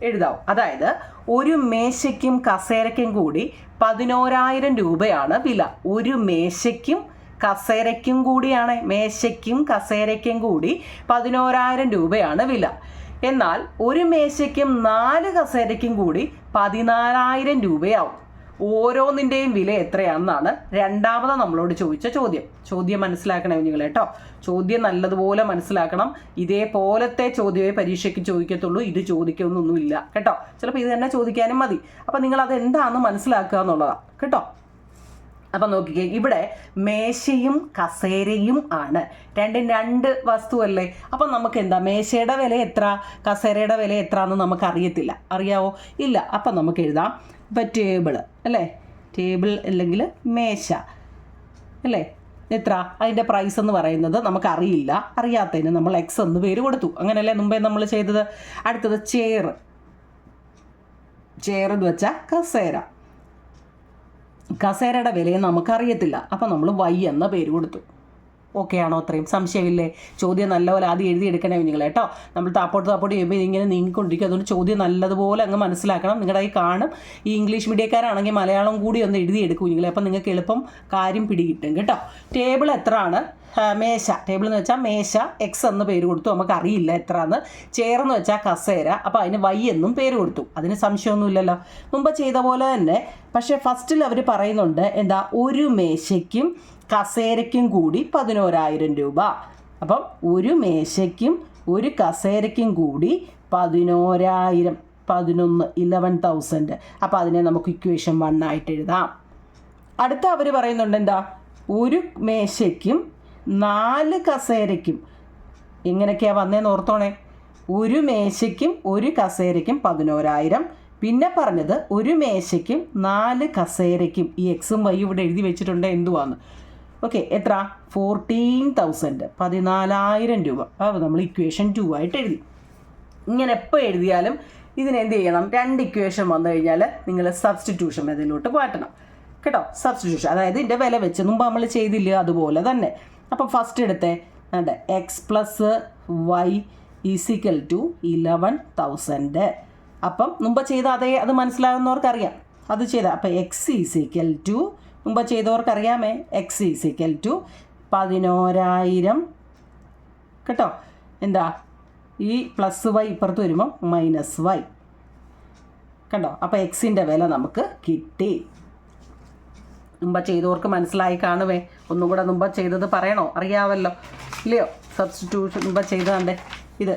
എഴുതാവും. അതായത് ഒരു മേശയ്ക്കും കസേരയ്ക്കും കൂടി 11,000 രൂപയാണ് വില. ഒരു മേശയ്ക്കും കസേരയ്ക്കും കൂടിയാണ്, മേശയ്ക്കും കസേരയ്ക്കും കൂടി 11,000 രൂപയാണ് വില. എന്നാൽ ഒരു മേശയ്ക്കും 4 കസേരയ്ക്കും കൂടി 14,000 രൂപയാവും. ഓരോന്നിൻ്റെയും വില എത്രയാണെന്നാണ് രണ്ടാമത് നമ്മളോട് ചോദിച്ച ചോദ്യം. ചോദ്യം മനസ്സിലാക്കണം നിങ്ങൾ കേട്ടോ. ചോദ്യം നല്ലതുപോലെ മനസ്സിലാക്കണം. ഇതേപോലത്തെ ചോദ്യമേ പരീക്ഷയ്ക്ക് ചോദിക്കത്തുള്ളൂ. ഇത് ചോദിക്കൊന്നൊന്നുമില്ല കേട്ടോ. ചിലപ്പോൾ ഇത് തന്നെ ചോദിക്കാനും മതി. അപ്പം നിങ്ങളത് എന്താണെന്ന് മനസ്സിലാക്കുക എന്നുള്ളതാണ് കേട്ടോ. അപ്പം നോക്കിക്കേ, ഇവിടെ മേശയും കസേരയും ആണ്. രണ്ടും 2 വസ്തുവല്ലേ. അപ്പം നമുക്ക് എന്താ, മേശയുടെ വില എത്ര, കസേരയുടെ വില എത്ര എന്ന് നമുക്ക് അറിയത്തില്ല. അറിയാവോ? ഇല്ല. അപ്പം നമുക്ക് എഴുതാം. ഇപ്പം ടേബിള് അല്ലേ, ടേബിൾ അല്ലെങ്കിൽ മേശ അല്ലേ, എത്ര, അതിൻ്റെ പ്രൈസ് എന്ന് പറയുന്നത് നമുക്കറിയില്ല. അറിയാത്തതിന് നമ്മൾ എക്സ് എന്ന് പേര് കൊടുത്തു. അങ്ങനെയല്ലേ മുമ്പേ നമ്മൾ ചെയ്തത്. അടുത്തത് ചെയർ. ചെയർ എന്ന് വെച്ചാൽ കസേര. കസേരയുടെ വിലയും നമുക്കറിയത്തില്ല. അപ്പം നമ്മൾ y എന്ന പേര് കൊടുത്തു. ഓക്കെ ആണോ? അത്രയും സംശയമില്ലേ? ചോദ്യം നല്ലപോലെ ആദ്യം എഴുതിയെടുക്കണേ നിങ്ങൾ കേട്ടോ. നമ്മൾ താപ്പോട്ട് ചെയ്യുമ്പോൾ ഇങ്ങനെ നീങ്ങിക്കൊണ്ടിരിക്കും. അതുകൊണ്ട് ചോദ്യം നല്ലതുപോലെ അങ്ങ് മനസ്സിലാക്കണം. നിങ്ങളുടെ കയ്യിൽ കാണും. ഈ ഇംഗ്ലീഷ് മീഡിയക്കാരാണെങ്കിൽ മലയാളം കൂടി ഒന്ന് എഴുതിയെടുക്കും നിങ്ങൾ. അപ്പം നിങ്ങൾക്ക് എളുപ്പം കാര്യം പിടികിട്ടും കേട്ടോ. ടേബിൾ എത്രയാണ്? മേശ. ടേബിൾ എന്ന് വെച്ചാൽ മേശ, എക്സ് എന്ന് പേര് കൊടുത്തു. നമുക്കറിയില്ല എത്രയെന്ന്. ചെയർ എന്ന് വെച്ചാൽ കസേര. അപ്പോൾ അതിന് y എന്നും പേര് കൊടുത്തു. അതിന് സംശയമൊന്നുമില്ലല്ലോ, മുമ്പ് ചെയ്ത പോലെ തന്നെ. പക്ഷേ ഫസ്റ്റിൽ അവർ പറയുന്നുണ്ട് എന്താ, ഒരു മേശയ്ക്കും കസേരയ്ക്കും കൂടി 11,000 രൂപ. അപ്പം ഒരു മേശയ്ക്കും ഒരു കസേരയ്ക്കും കൂടി 11,000, 11,000. അപ്പോൾ അതിനെ നമുക്ക് ഇക്വേഷൻ 1 ആയിട്ട് എഴുതാം. അടുത്ത അവർ പറയുന്നുണ്ട് എന്താ, ഒരു മേശയ്ക്കും 4 കസേരയ്ക്കും. എങ്ങനെയൊക്കെയാണ് വന്നതെന്ന് ഓർത്തോണേ. ഒരു മേശയ്ക്കും ഒരു കസേരയ്ക്കും 11,000. പിന്നെ പറഞ്ഞത് ഒരു മേശയ്ക്കും 4 കസേരയ്ക്കും. ഈ എക്സും വൈ ഇവിടെ എഴുതി വെച്ചിട്ടുണ്ട് എന്തുവാന്ന്. ഓക്കെ, എത്ര? 14,000, 14,000 രൂപ. അപ്പോൾ നമ്മൾ ഇക്വേഷൻ 2 ആയിട്ട് എഴുതി. ഇങ്ങനെ എപ്പോൾ എഴുതിയാലും ഇതിനെന്ത് ചെയ്യണം? 2 ഇക്വേഷൻ വന്നു കഴിഞ്ഞാൽ നിങ്ങൾ സബ്സ്റ്റിറ്റ്യൂഷൻ മെത്തേഡിലോട്ട് മാറ്റണം കേട്ടോ. സബ്സ്റ്റിറ്റ്യൂഷൻ, അതായത് ഇതിൻ്റെ വില വെച്ച് മുമ്പ് നമ്മൾ ചെയ്തില്ല അതുപോലെ തന്നെ. അപ്പം ഫസ്റ്റ് എടുത്തേ x plus y is equal to 11,000. അപ്പം മുമ്പ് ചെയ്ത അതേ അത് മനസ്സിലാകുന്നവർക്കറിയാം അത് ചെയ്താൽ. അപ്പം എക്സ് ഈസിക്കൽ ടു മുമ്പ് ചെയ്തവർക്കറിയാമേ, എക്സ് ഈസിക്കൽ ടു 11,000 കേട്ടോ. എന്താ ഈ പ്ലസ് വൈ ഇപ്പുറത്ത് വരുമ്പോൾ മൈനസ് വൈ കണ്ടോ. അപ്പോൾ എക്സിൻ്റെ വില നമുക്ക് കിട്ടി. മുമ്പ് ചെയ്തവർക്ക് മനസ്സിലായി കാണുവേ. ഒന്നും കൂടെ മുമ്പ് ചെയ്തത് പറയണോ? അറിയാമല്ലോ ഇല്ലയോ? സബ്സ്റ്റിറ്റ്യൂഷൻ മുമ്പ് ചെയ്തതാണ്ടേ ഇത്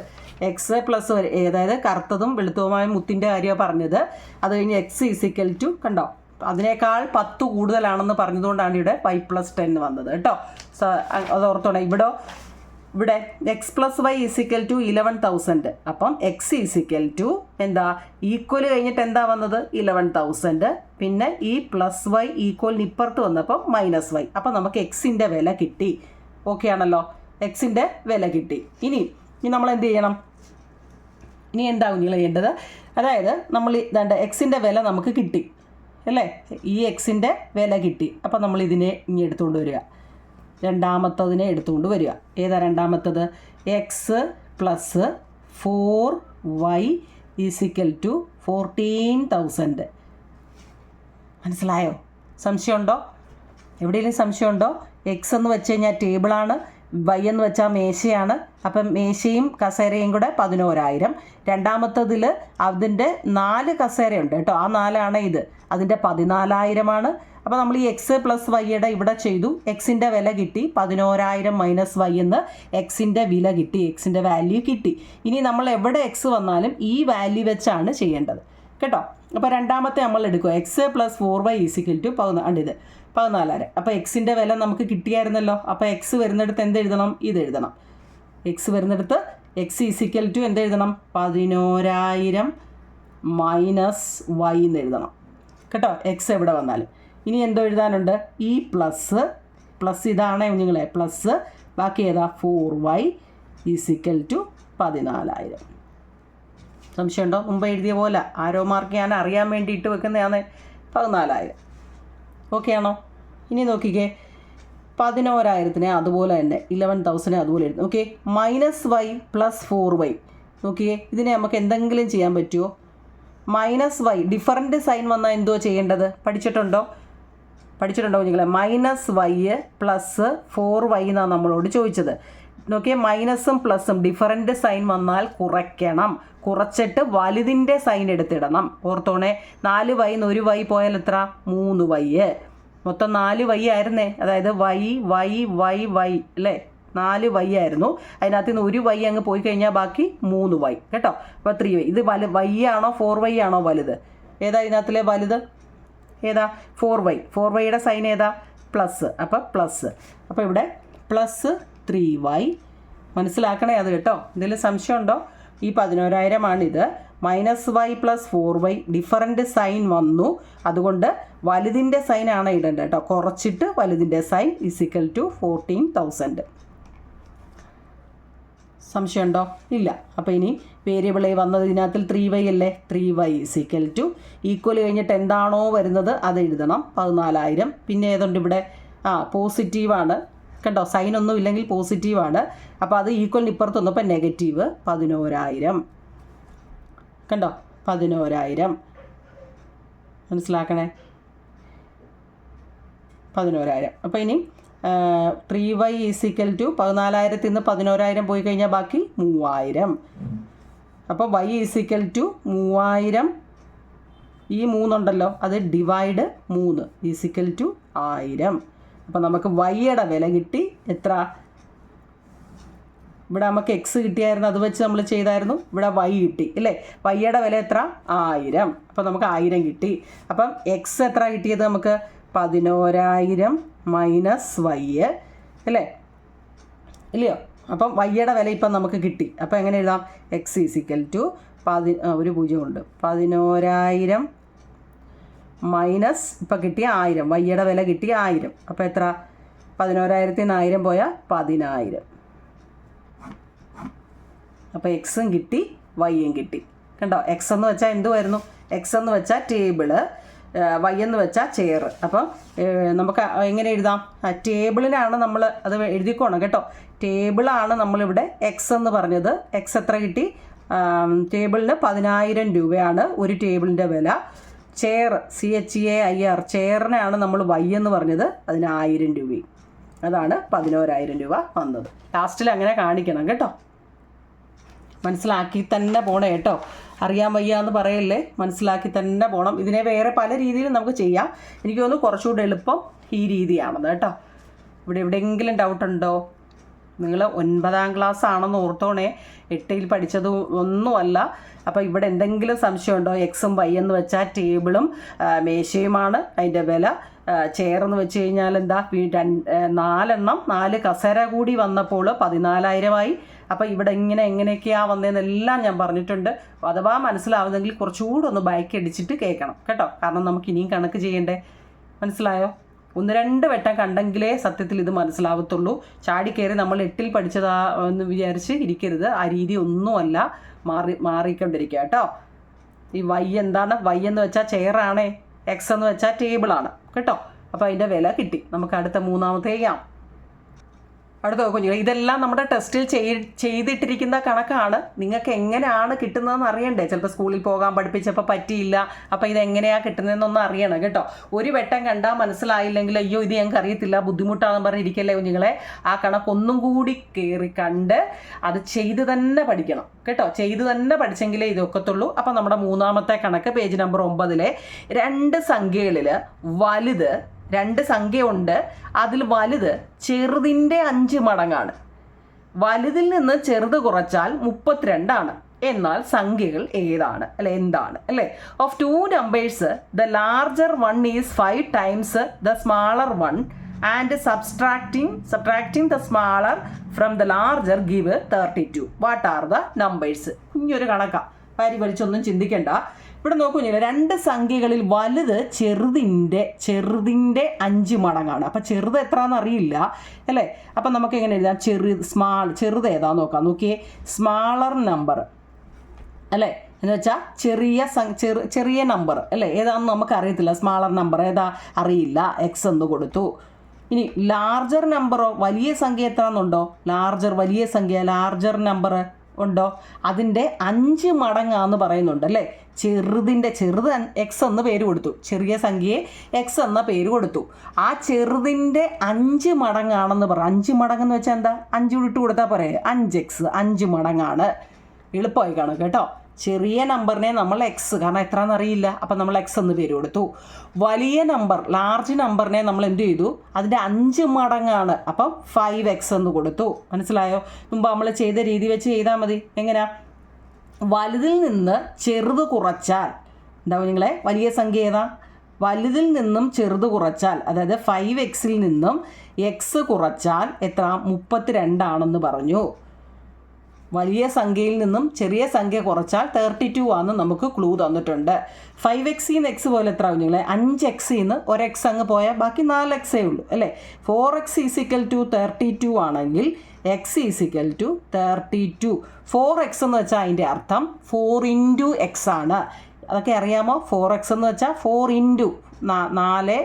എക്സ് പ്ലസ് അതായത് കറുത്തതും വെളുത്തതുമായ മുത്തിൻ്റെ കാര്യമാണ് പറഞ്ഞത്. അത് കഴിഞ്ഞ് എക്സ് ഈസിക്കൽ ടു കണ്ടോ അതിനേക്കാൾ 10 കൂടുതലാണെന്ന് പറഞ്ഞതുകൊണ്ടാണ് ഇവിടെ 5+10 വന്നത് കേട്ടോ. അത് ഓർത്തോണം. ഇവിടെ x plus y is equal to 11,000. അപ്പം എക്സ് ഈസിക്കൽ ടു എന്താ ഈക്വൽ കഴിഞ്ഞിട്ട് എന്താ വന്നത്? 11,000. പിന്നെ ഈ പ്ലസ് വൈ ഈക്വലിന് ഇപ്പുറത്ത് വന്നപ്പോൾ മൈനസ് വൈ. അപ്പം നമുക്ക് എക്സിൻ്റെ വില കിട്ടി. ഓക്കെ ആണല്ലോ, എക്സിൻ്റെ വില കിട്ടി. ഇനി നമ്മൾ എന്ത് ചെയ്യണം? ഇനി എന്താവും നിങ്ങൾ ചെയ്യേണ്ടത്? അതായത് നമ്മൾ ഇതാണ്ട് എക്സിൻ്റെ വില നമുക്ക് കിട്ടി അല്ലേ? ഈ എക്സിൻ്റെ വില കിട്ടി. അപ്പം നമ്മൾ ഇതിനെ ഇനി എടുത്തുകൊണ്ട് വരിക. രണ്ടാമത്തതിനെ എടുത്തുകൊണ്ട് വരിക. ഏതാ രണ്ടാമത്തത്? X plus 4y is equal to 14,000. മനസ്സിലായോ? സംശയമുണ്ടോ? എവിടെയെങ്കിലും സംശയമുണ്ടോ? എക്സ് എന്ന് വെച്ച് കഴിഞ്ഞാൽ ടേബിളാണ്, വൈ എന്ന് വെച്ചാൽ മേശയാണ്. അപ്പം മേശയും കസേരയും കൂടെ 11,000. രണ്ടാമത്തതിൽ അതിൻ്റെ 4 കസേരയുണ്ട് കേട്ടോ. ആ 4ആണ് ഇത്. അതിൻ്റെ 14,000 അപ്പോൾ നമ്മൾ ഈ എക്സ് പ്ലസ് വൈയുടെ ഇവിടെ ചെയ്തു. എക്സിൻ്റെ വില കിട്ടി 11,000 മൈനസ് വൈ എന്ന് എക്സിൻ്റെ വില കിട്ടി, എക്സിൻ്റെ വാല്യൂ കിട്ടി. ഇനി നമ്മൾ എവിടെ എക്സ് വന്നാലും ഈ വാല്യൂ വെച്ചാണ് ചെയ്യേണ്ടത് കേട്ടോ. അപ്പോൾ രണ്ടാമത്തെ നമ്മൾ എടുക്കുക. X plus 4y is equal to 14,000. അപ്പോൾ എക്സിൻ്റെ വില നമുക്ക് കിട്ടിയായിരുന്നല്ലോ. അപ്പോൾ എക്സ് വരുന്നിടത്ത് എന്ത് എഴുതണം? ഇത് എഴുതണം. എക്സ് വരുന്നിടത്ത് എക്സ് ഈസിക്കൽ ടു എന്ത് എഴുതണം? 11,000 മൈനസ് വൈ എന്ന് എഴുതണം കേട്ടോ. എക്സ് എവിടെ വന്നാലും. ഇനി എന്തോ എഴുതാനുണ്ട്? ഈ പ്ലസ് ഇതാണേ കുഞ്ഞുങ്ങളെ പ്ലസ്, ബാക്കി ഏതാ? 4y is equal to 14,000. സംശയമുണ്ടോ? മുമ്പ് എഴുതിയ പോലെ ആരോ മാർക്ക് ഞാൻ അറിയാൻ വേണ്ടിയിട്ട് വെക്കുന്നതാണ് 14,000. ഓക്കെ ആണോ? ഇനി നോക്കിക്കേ, 11,000 അതുപോലെ തന്നെ 11,000 അതുപോലെ എഴുതും. Okay, minus y plus 4y. നോക്കിക്കേ, ഇതിനെ നമുക്ക് എന്തെങ്കിലും ചെയ്യാൻ പറ്റുമോ? മൈനസ് വൈ ഡിഫറൻറ്റ് സൈൻ വന്നാൽ എന്തോ ചെയ്യേണ്ടത്? പഠിച്ചിട്ടുണ്ടോ കുഞ്ഞുങ്ങളെ? മൈനസ് വൈ പ്ലസ് 4y എന്നാണ് നമ്മളോട് ചോദിച്ചത്. നോക്കിയേ, മൈനസും പ്ലസും ഡിഫറൻറ്റ് സൈൻ വന്നാൽ കുറയ്ക്കണം. കുറച്ചിട്ട് വലുതിൻ്റെ സൈൻ എടുത്തിടണം. ഓർത്തോണേ, 4y ന്ന് 1y പോയാൽ എത്ര? 3y. മൊത്തം 4y ആയിരുന്നേ. അതായത് y അല്ലേ? 4y ആയിരുന്നു. അതിനകത്ത് നിന്ന് 1y അങ്ങ് പോയി കഴിഞ്ഞാൽ ബാക്കി 3y കേട്ടോ. അപ്പോൾ 3y. ഇത് y ആണോ 4y ആണോ വലുത്? ഏതാ ഇതിനകത്തിലെ വലുത്? ഏതാ? 4y. 4yയുടെ സൈൻ ഏതാ? പ്ലസ്. അപ്പോൾ പ്ലസ്. അപ്പോൾ ഇവിടെ പ്ലസ് 3y. മനസ്സിലാക്കണേ അത് കേട്ടോ. എന്തെങ്കിലും സംശയമുണ്ടോ? ഈ 11,000 ഇത്. Minus y plus 4y different sign വന്നു. അതുകൊണ്ട് വലുതിൻ്റെ സൈനാണ് ഇടേണ്ടത് കേട്ടോ. കുറച്ചിട്ട് വലുതിൻ്റെ സൈൻ ഈസിക്കൽ ടു 14,000. സംശയമുണ്ടോ? ഇല്ല. അപ്പോൾ ഇനി വേരിയബിൾ വന്നത് ഇതിനകത്തിൽ 3y അല്ലേ? 3y ഈസിക്കൽ ടു ഈക്വൽ കഴിഞ്ഞിട്ട് എന്താണോ വരുന്നത് അത് എഴുതണം. 14,000. പിന്നെ ഏതുണ്ട് ഇവിടെ? പോസിറ്റീവാണ് കേട്ടോ. സൈൻ ഒന്നും ഇല്ലെങ്കിൽ പോസിറ്റീവാണ്. അപ്പോൾ അത് ഈക്വലിന് ഇപ്പുറത്ത് വന്നപ്പോൾ നെഗറ്റീവ് 11,000 കണ്ടോ. 11,000 മനസ്സിലാക്കണേ. 11,000. അപ്പോൾ ഇനി 3y ഈസിക്കൽ ടു 14,000 നിന്ന് 11,000 പോയി കഴിഞ്ഞാൽ ബാക്കി 3,000. അപ്പോൾ y ഈസിക്കൽ ടു 3,000. ഈ 3 ഉണ്ടല്ലോ, അത് ഡിവൈഡ് 3 ഈസിക്കൽ ടു 1000. അപ്പോൾ നമുക്ക് വൈയുടെ വില കിട്ടി. എത്ര? ഇവിടെ നമുക്ക് എക്സ് കിട്ടിയായിരുന്നു, അത് വെച്ച് നമ്മൾ ചെയ്തായിരുന്നു. ഇവിടെ വൈ കിട്ടി അല്ലേ? വൈയുടെ വില എത്ര? 1000. അപ്പോൾ നമുക്ക് 1000 കിട്ടി. അപ്പം എക്സ് എത്ര കിട്ടിയത് നമുക്ക്? 11,000 മൈനസ് വൈ അല്ലേ? ഇല്ലയോ? അപ്പം വൈയുടെ വില ഇപ്പം നമുക്ക് കിട്ടി. അപ്പോൾ എങ്ങനെ എഴുതാം? എക്സ് ഈസിക്കൽ ടു 0 ഉണ്ട്. 11,000 മൈനസ് ഇപ്പം കിട്ടിയ 1000. വൈയുടെ വില കിട്ടിയ 1000. അപ്പോൾ എത്ര? 11,000 പോയാൽ 10,000. അപ്പോൾ എക്സും കിട്ടി വൈയും കിട്ടി. കണ്ടോ, എക്സ് എന്ന് വെച്ചാൽ എന്തുമായിരുന്നു? എക്സ് എന്ന് വെച്ചാൽ ടേബിള്, വൈ എന്ന് വെച്ചാൽ ചെയർ. അപ്പം നമുക്ക് എങ്ങനെ എഴുതാം? ടേബിളിനാണ് നമ്മൾ അത് എഴുതിക്കോണം കേട്ടോ. ടേബിളാണ് നമ്മളിവിടെ എക്സ് എന്ന് പറഞ്ഞത്. എക്സ് എത്ര കിട്ടി? ടേബിളിന് 10,000 രൂപയാണ് ഒരു ടേബിളിൻ്റെ വില. ചെയർ CHEIR ചെയറിനാണ് നമ്മൾ വൈ എന്ന് പറഞ്ഞത്, അതിന് 1000 രൂപയും. അതാണ് 11,000 രൂപ വന്നത്. ലാസ്റ്റിൽ അങ്ങനെ കാണിക്കണം കേട്ടോ. മനസ്സിലാക്കി തന്നെ പോണേ കേട്ടോ. അറിയാൻ വയ്യ എന്ന് പറയല്ലേ, മനസ്സിലാക്കി തന്നെ പോകണം. ഇതിനെ വേറെ പല രീതിയിലും നമുക്ക് ചെയ്യാം. എനിക്ക് തോന്നുന്നു കുറച്ചുകൂടെ എളുപ്പം ഈ രീതിയാണെന്ന് കേട്ടോ. ഇവിടെ എവിടെയെങ്കിലും ഡൗട്ടുണ്ടോ? നിങ്ങൾ 9ാം ക്ലാസ് ആണെന്ന് ഓർത്തോണേ, 8ൽ പഠിച്ചത് ഒന്നുമല്ല. അപ്പോൾ ഇവിടെ എന്തെങ്കിലും സംശയമുണ്ടോ? എക്സും വൈ എന്ന് വെച്ചാൽ ടേബിളും മേശയുമാണ്. അതിൻ്റെ വില ചെയർ എന്ന് വെച്ച് കഴിഞ്ഞാൽ എന്താ? 4 കസേര കൂടി വന്നപ്പോൾ 14,000 അപ്പോൾ ഇവിടെ എങ്ങനെയൊക്കെയാണ് വന്നതെന്നെല്ലാം ഞാൻ പറഞ്ഞിട്ടുണ്ട്. അഥവാ മനസ്സിലാവുന്നെങ്കിൽ കുറച്ചുകൂടെ ഒന്ന് ബാക്ക് അടിച്ചിട്ട് കേൾക്കണം കേട്ടോ. കാരണം നമുക്ക് ഇനിയും കണക്ക് ചെയ്യണ്ടേ. മനസ്സിലായോ? 1-2 വട്ടം കണ്ടെങ്കിലേ സത്യത്തിൽ ഇത് മനസ്സിലാവത്തുള്ളൂ. ചാടിക്കയറി നമ്മൾ 8ൽ പഠിച്ചതാ എന്ന് വിചാരിച്ച് ഇരിക്കരുത്. ആ രീതി ഒന്നുമല്ല, മാറിക്കൊണ്ടിരിക്കുക കേട്ടോ. ഈ വൈ എന്താണ്? വൈ എന്ന് വെച്ചാൽ ചെയറാണേ, എക്സ് എന്ന് വെച്ചാൽ ടേബിളാണ് കേട്ടോ. അപ്പോൾ അതിൻ്റെ വില കിട്ടി. നമുക്ക് അടുത്ത 3ാമത്തേക്കാം. അടുത്ത കുഞ്ഞുങ്ങൾ, ഇതെല്ലാം നമ്മുടെ ടെസ്റ്റിൽ ചെയ്തിട്ടിരിക്കുന്ന കണക്കാണ്. നിങ്ങൾക്ക് എങ്ങനെയാണ് കിട്ടുന്നതെന്ന് അറിയണ്ടേ? ചിലപ്പോൾ സ്കൂളിൽ പോകാൻ പഠിപ്പിച്ചപ്പോൾ പറ്റിയില്ല, അപ്പോൾ ഇതെങ്ങനെയാണ് കിട്ടുന്നതെന്നൊന്നും അറിയണം കേട്ടോ. ഒരു വട്ടം കണ്ടാൽ മനസ്സിലായില്ലെങ്കിൽ അയ്യോ ഇത് ഞങ്ങൾക്ക് അറിയത്തില്ല, ബുദ്ധിമുട്ടാണെന്ന് പറഞ്ഞിരിക്കല്ലേ കുഞ്ഞുങ്ങളെ. ആ കണക്കൊന്നും കൂടി കയറി കണ്ട് അത് ചെയ്ത് തന്നെ പഠിക്കണം കേട്ടോ. ചെയ്ത് തന്നെ പഠിച്ചെങ്കിലേ ഇതൊക്കത്തുള്ളൂ. അപ്പോൾ നമ്മുടെ 3ാമത്തെ കണക്ക് പേജ് നമ്പർ 9 2 സംഖ്യകളിൽ വലുത് 2 സംഖ്യ ഉണ്ട്. അതിൽ വലുത് ചെറുതിൻ്റെ 5 മടങ്ങാണ്. വലുതിൽ നിന്ന് ചെറുത് കുറച്ചാൽ 32 ആണ്. എന്നാൽ സംഖ്യകൾ ഏതാണ് അല്ലെ എന്താണ് അല്ലേ? Of 2 numbers the larger one is 5 times the smaller one and subtracting the smaller from the larger give 32. What are the numbers? ഇനിയൊരു കണക്കാ, വലിച്ചൊന്നും ചിന്തിക്കണ്ട. ഇവിടെ നോക്കൂ, 2 സംഖ്യകളിൽ വലുത് ചെറുതിൻ്റെ 5 മടങ്ങാണ്. അപ്പം ചെറുത് എത്രയാണെന്ന് അറിയില്ല അല്ലേ? അപ്പം നമുക്ക് എങ്ങനെ എഴുതാം? ചെറുത് ഏതാന്ന് നോക്കാം. നോക്കിയേ, സ്മാളർ നമ്പർ അല്ലേ എന്ന് വെച്ചാൽ ചെറിയ നമ്പർ അല്ലേ? ഏതാണെന്ന് നമുക്ക് അറിയത്തില്ല. സ്മാളർ നമ്പർ ഏതാ അറിയില്ല, എക്സ് എന്ന് കൊടുത്തു. ഇനി ലാർജർ നമ്പറോ, വലിയ സംഖ്യ എത്രയാണെന്നുണ്ടോ? ലാർജർ നമ്പർ ഉണ്ടോ? അതിൻ്റെ 5 മടങ്ങാന്ന് പറയുന്നുണ്ട് അല്ലേ? ചെറുത് എക്സ് എന്ന് പേര് കൊടുത്തു, ചെറിയ സംഖ്യയെ എക്സ് എന്ന പേര് കൊടുത്തു. ആ ചെറുതിൻ്റെ 5 മടങ്ങാണെന്ന് പറ. 5 മടങ്ങെന്ന് വെച്ചാൽ എന്താ? 5 ഇട്ട് കൊടുത്താൽ പോരെ? 5x 5 മടങ്ങാണ്. എളുപ്പമായി കാണും കേട്ടോ. ചെറിയ നമ്പറിനെ നമ്മൾ എക്സ്, കാരണം എത്രയാണെന്ന് അറിയില്ല, അപ്പം നമ്മൾ എക്സ് എന്ന് പേര് കൊടുത്തു. വലിയ നമ്പർ ലാർജ് നമ്പറിനെ നമ്മൾ എന്ത് ചെയ്തു? അതിൻ്റെ 5 മടങ്ങാണ്, അപ്പം 5x എന്ന് കൊടുത്തു. മനസ്സിലായോ? മുമ്പ് നമ്മൾ ചെയ്ത രീതി വെച്ച് ചെയ്താൽ മതി. എങ്ങനെയാ? വലുതിൽ നിന്ന് ചെറുത് കുറച്ചാൽ എന്താവും നിങ്ങളെ? വലിയ സംഖ്യ ഏതാ? വലുതിൽ നിന്നും ചെറുത് കുറച്ചാൽ, അതായത് 5x നിന്നും എക്സ് കുറച്ചാൽ എത്ര? 32 ആണെന്ന് പറഞ്ഞു. വലിയ സംഖ്യയിൽ നിന്നും ചെറിയ സംഖ്യ കുറച്ചാൽ 32 ആണെന്ന് നമുക്ക് ക്ലൂ തന്നിട്ടുണ്ട്. 5x എക്സ് പോലെ എത്ര ആവും നിങ്ങളെ? 5x ഒരു എക്സ് അങ്ങ് പോയാൽ ബാക്കി 4x ഉള്ളൂ അല്ലേ? 4x = 32 ആണെങ്കിൽ x = 32. 4x എന്ന് വെച്ചാൽ അതിൻ്റെ അർത്ഥം 4 × x ആണ്. അതൊക്കെ അറിയാമോ? 4x എന്ന് വെച്ചാൽ 4 4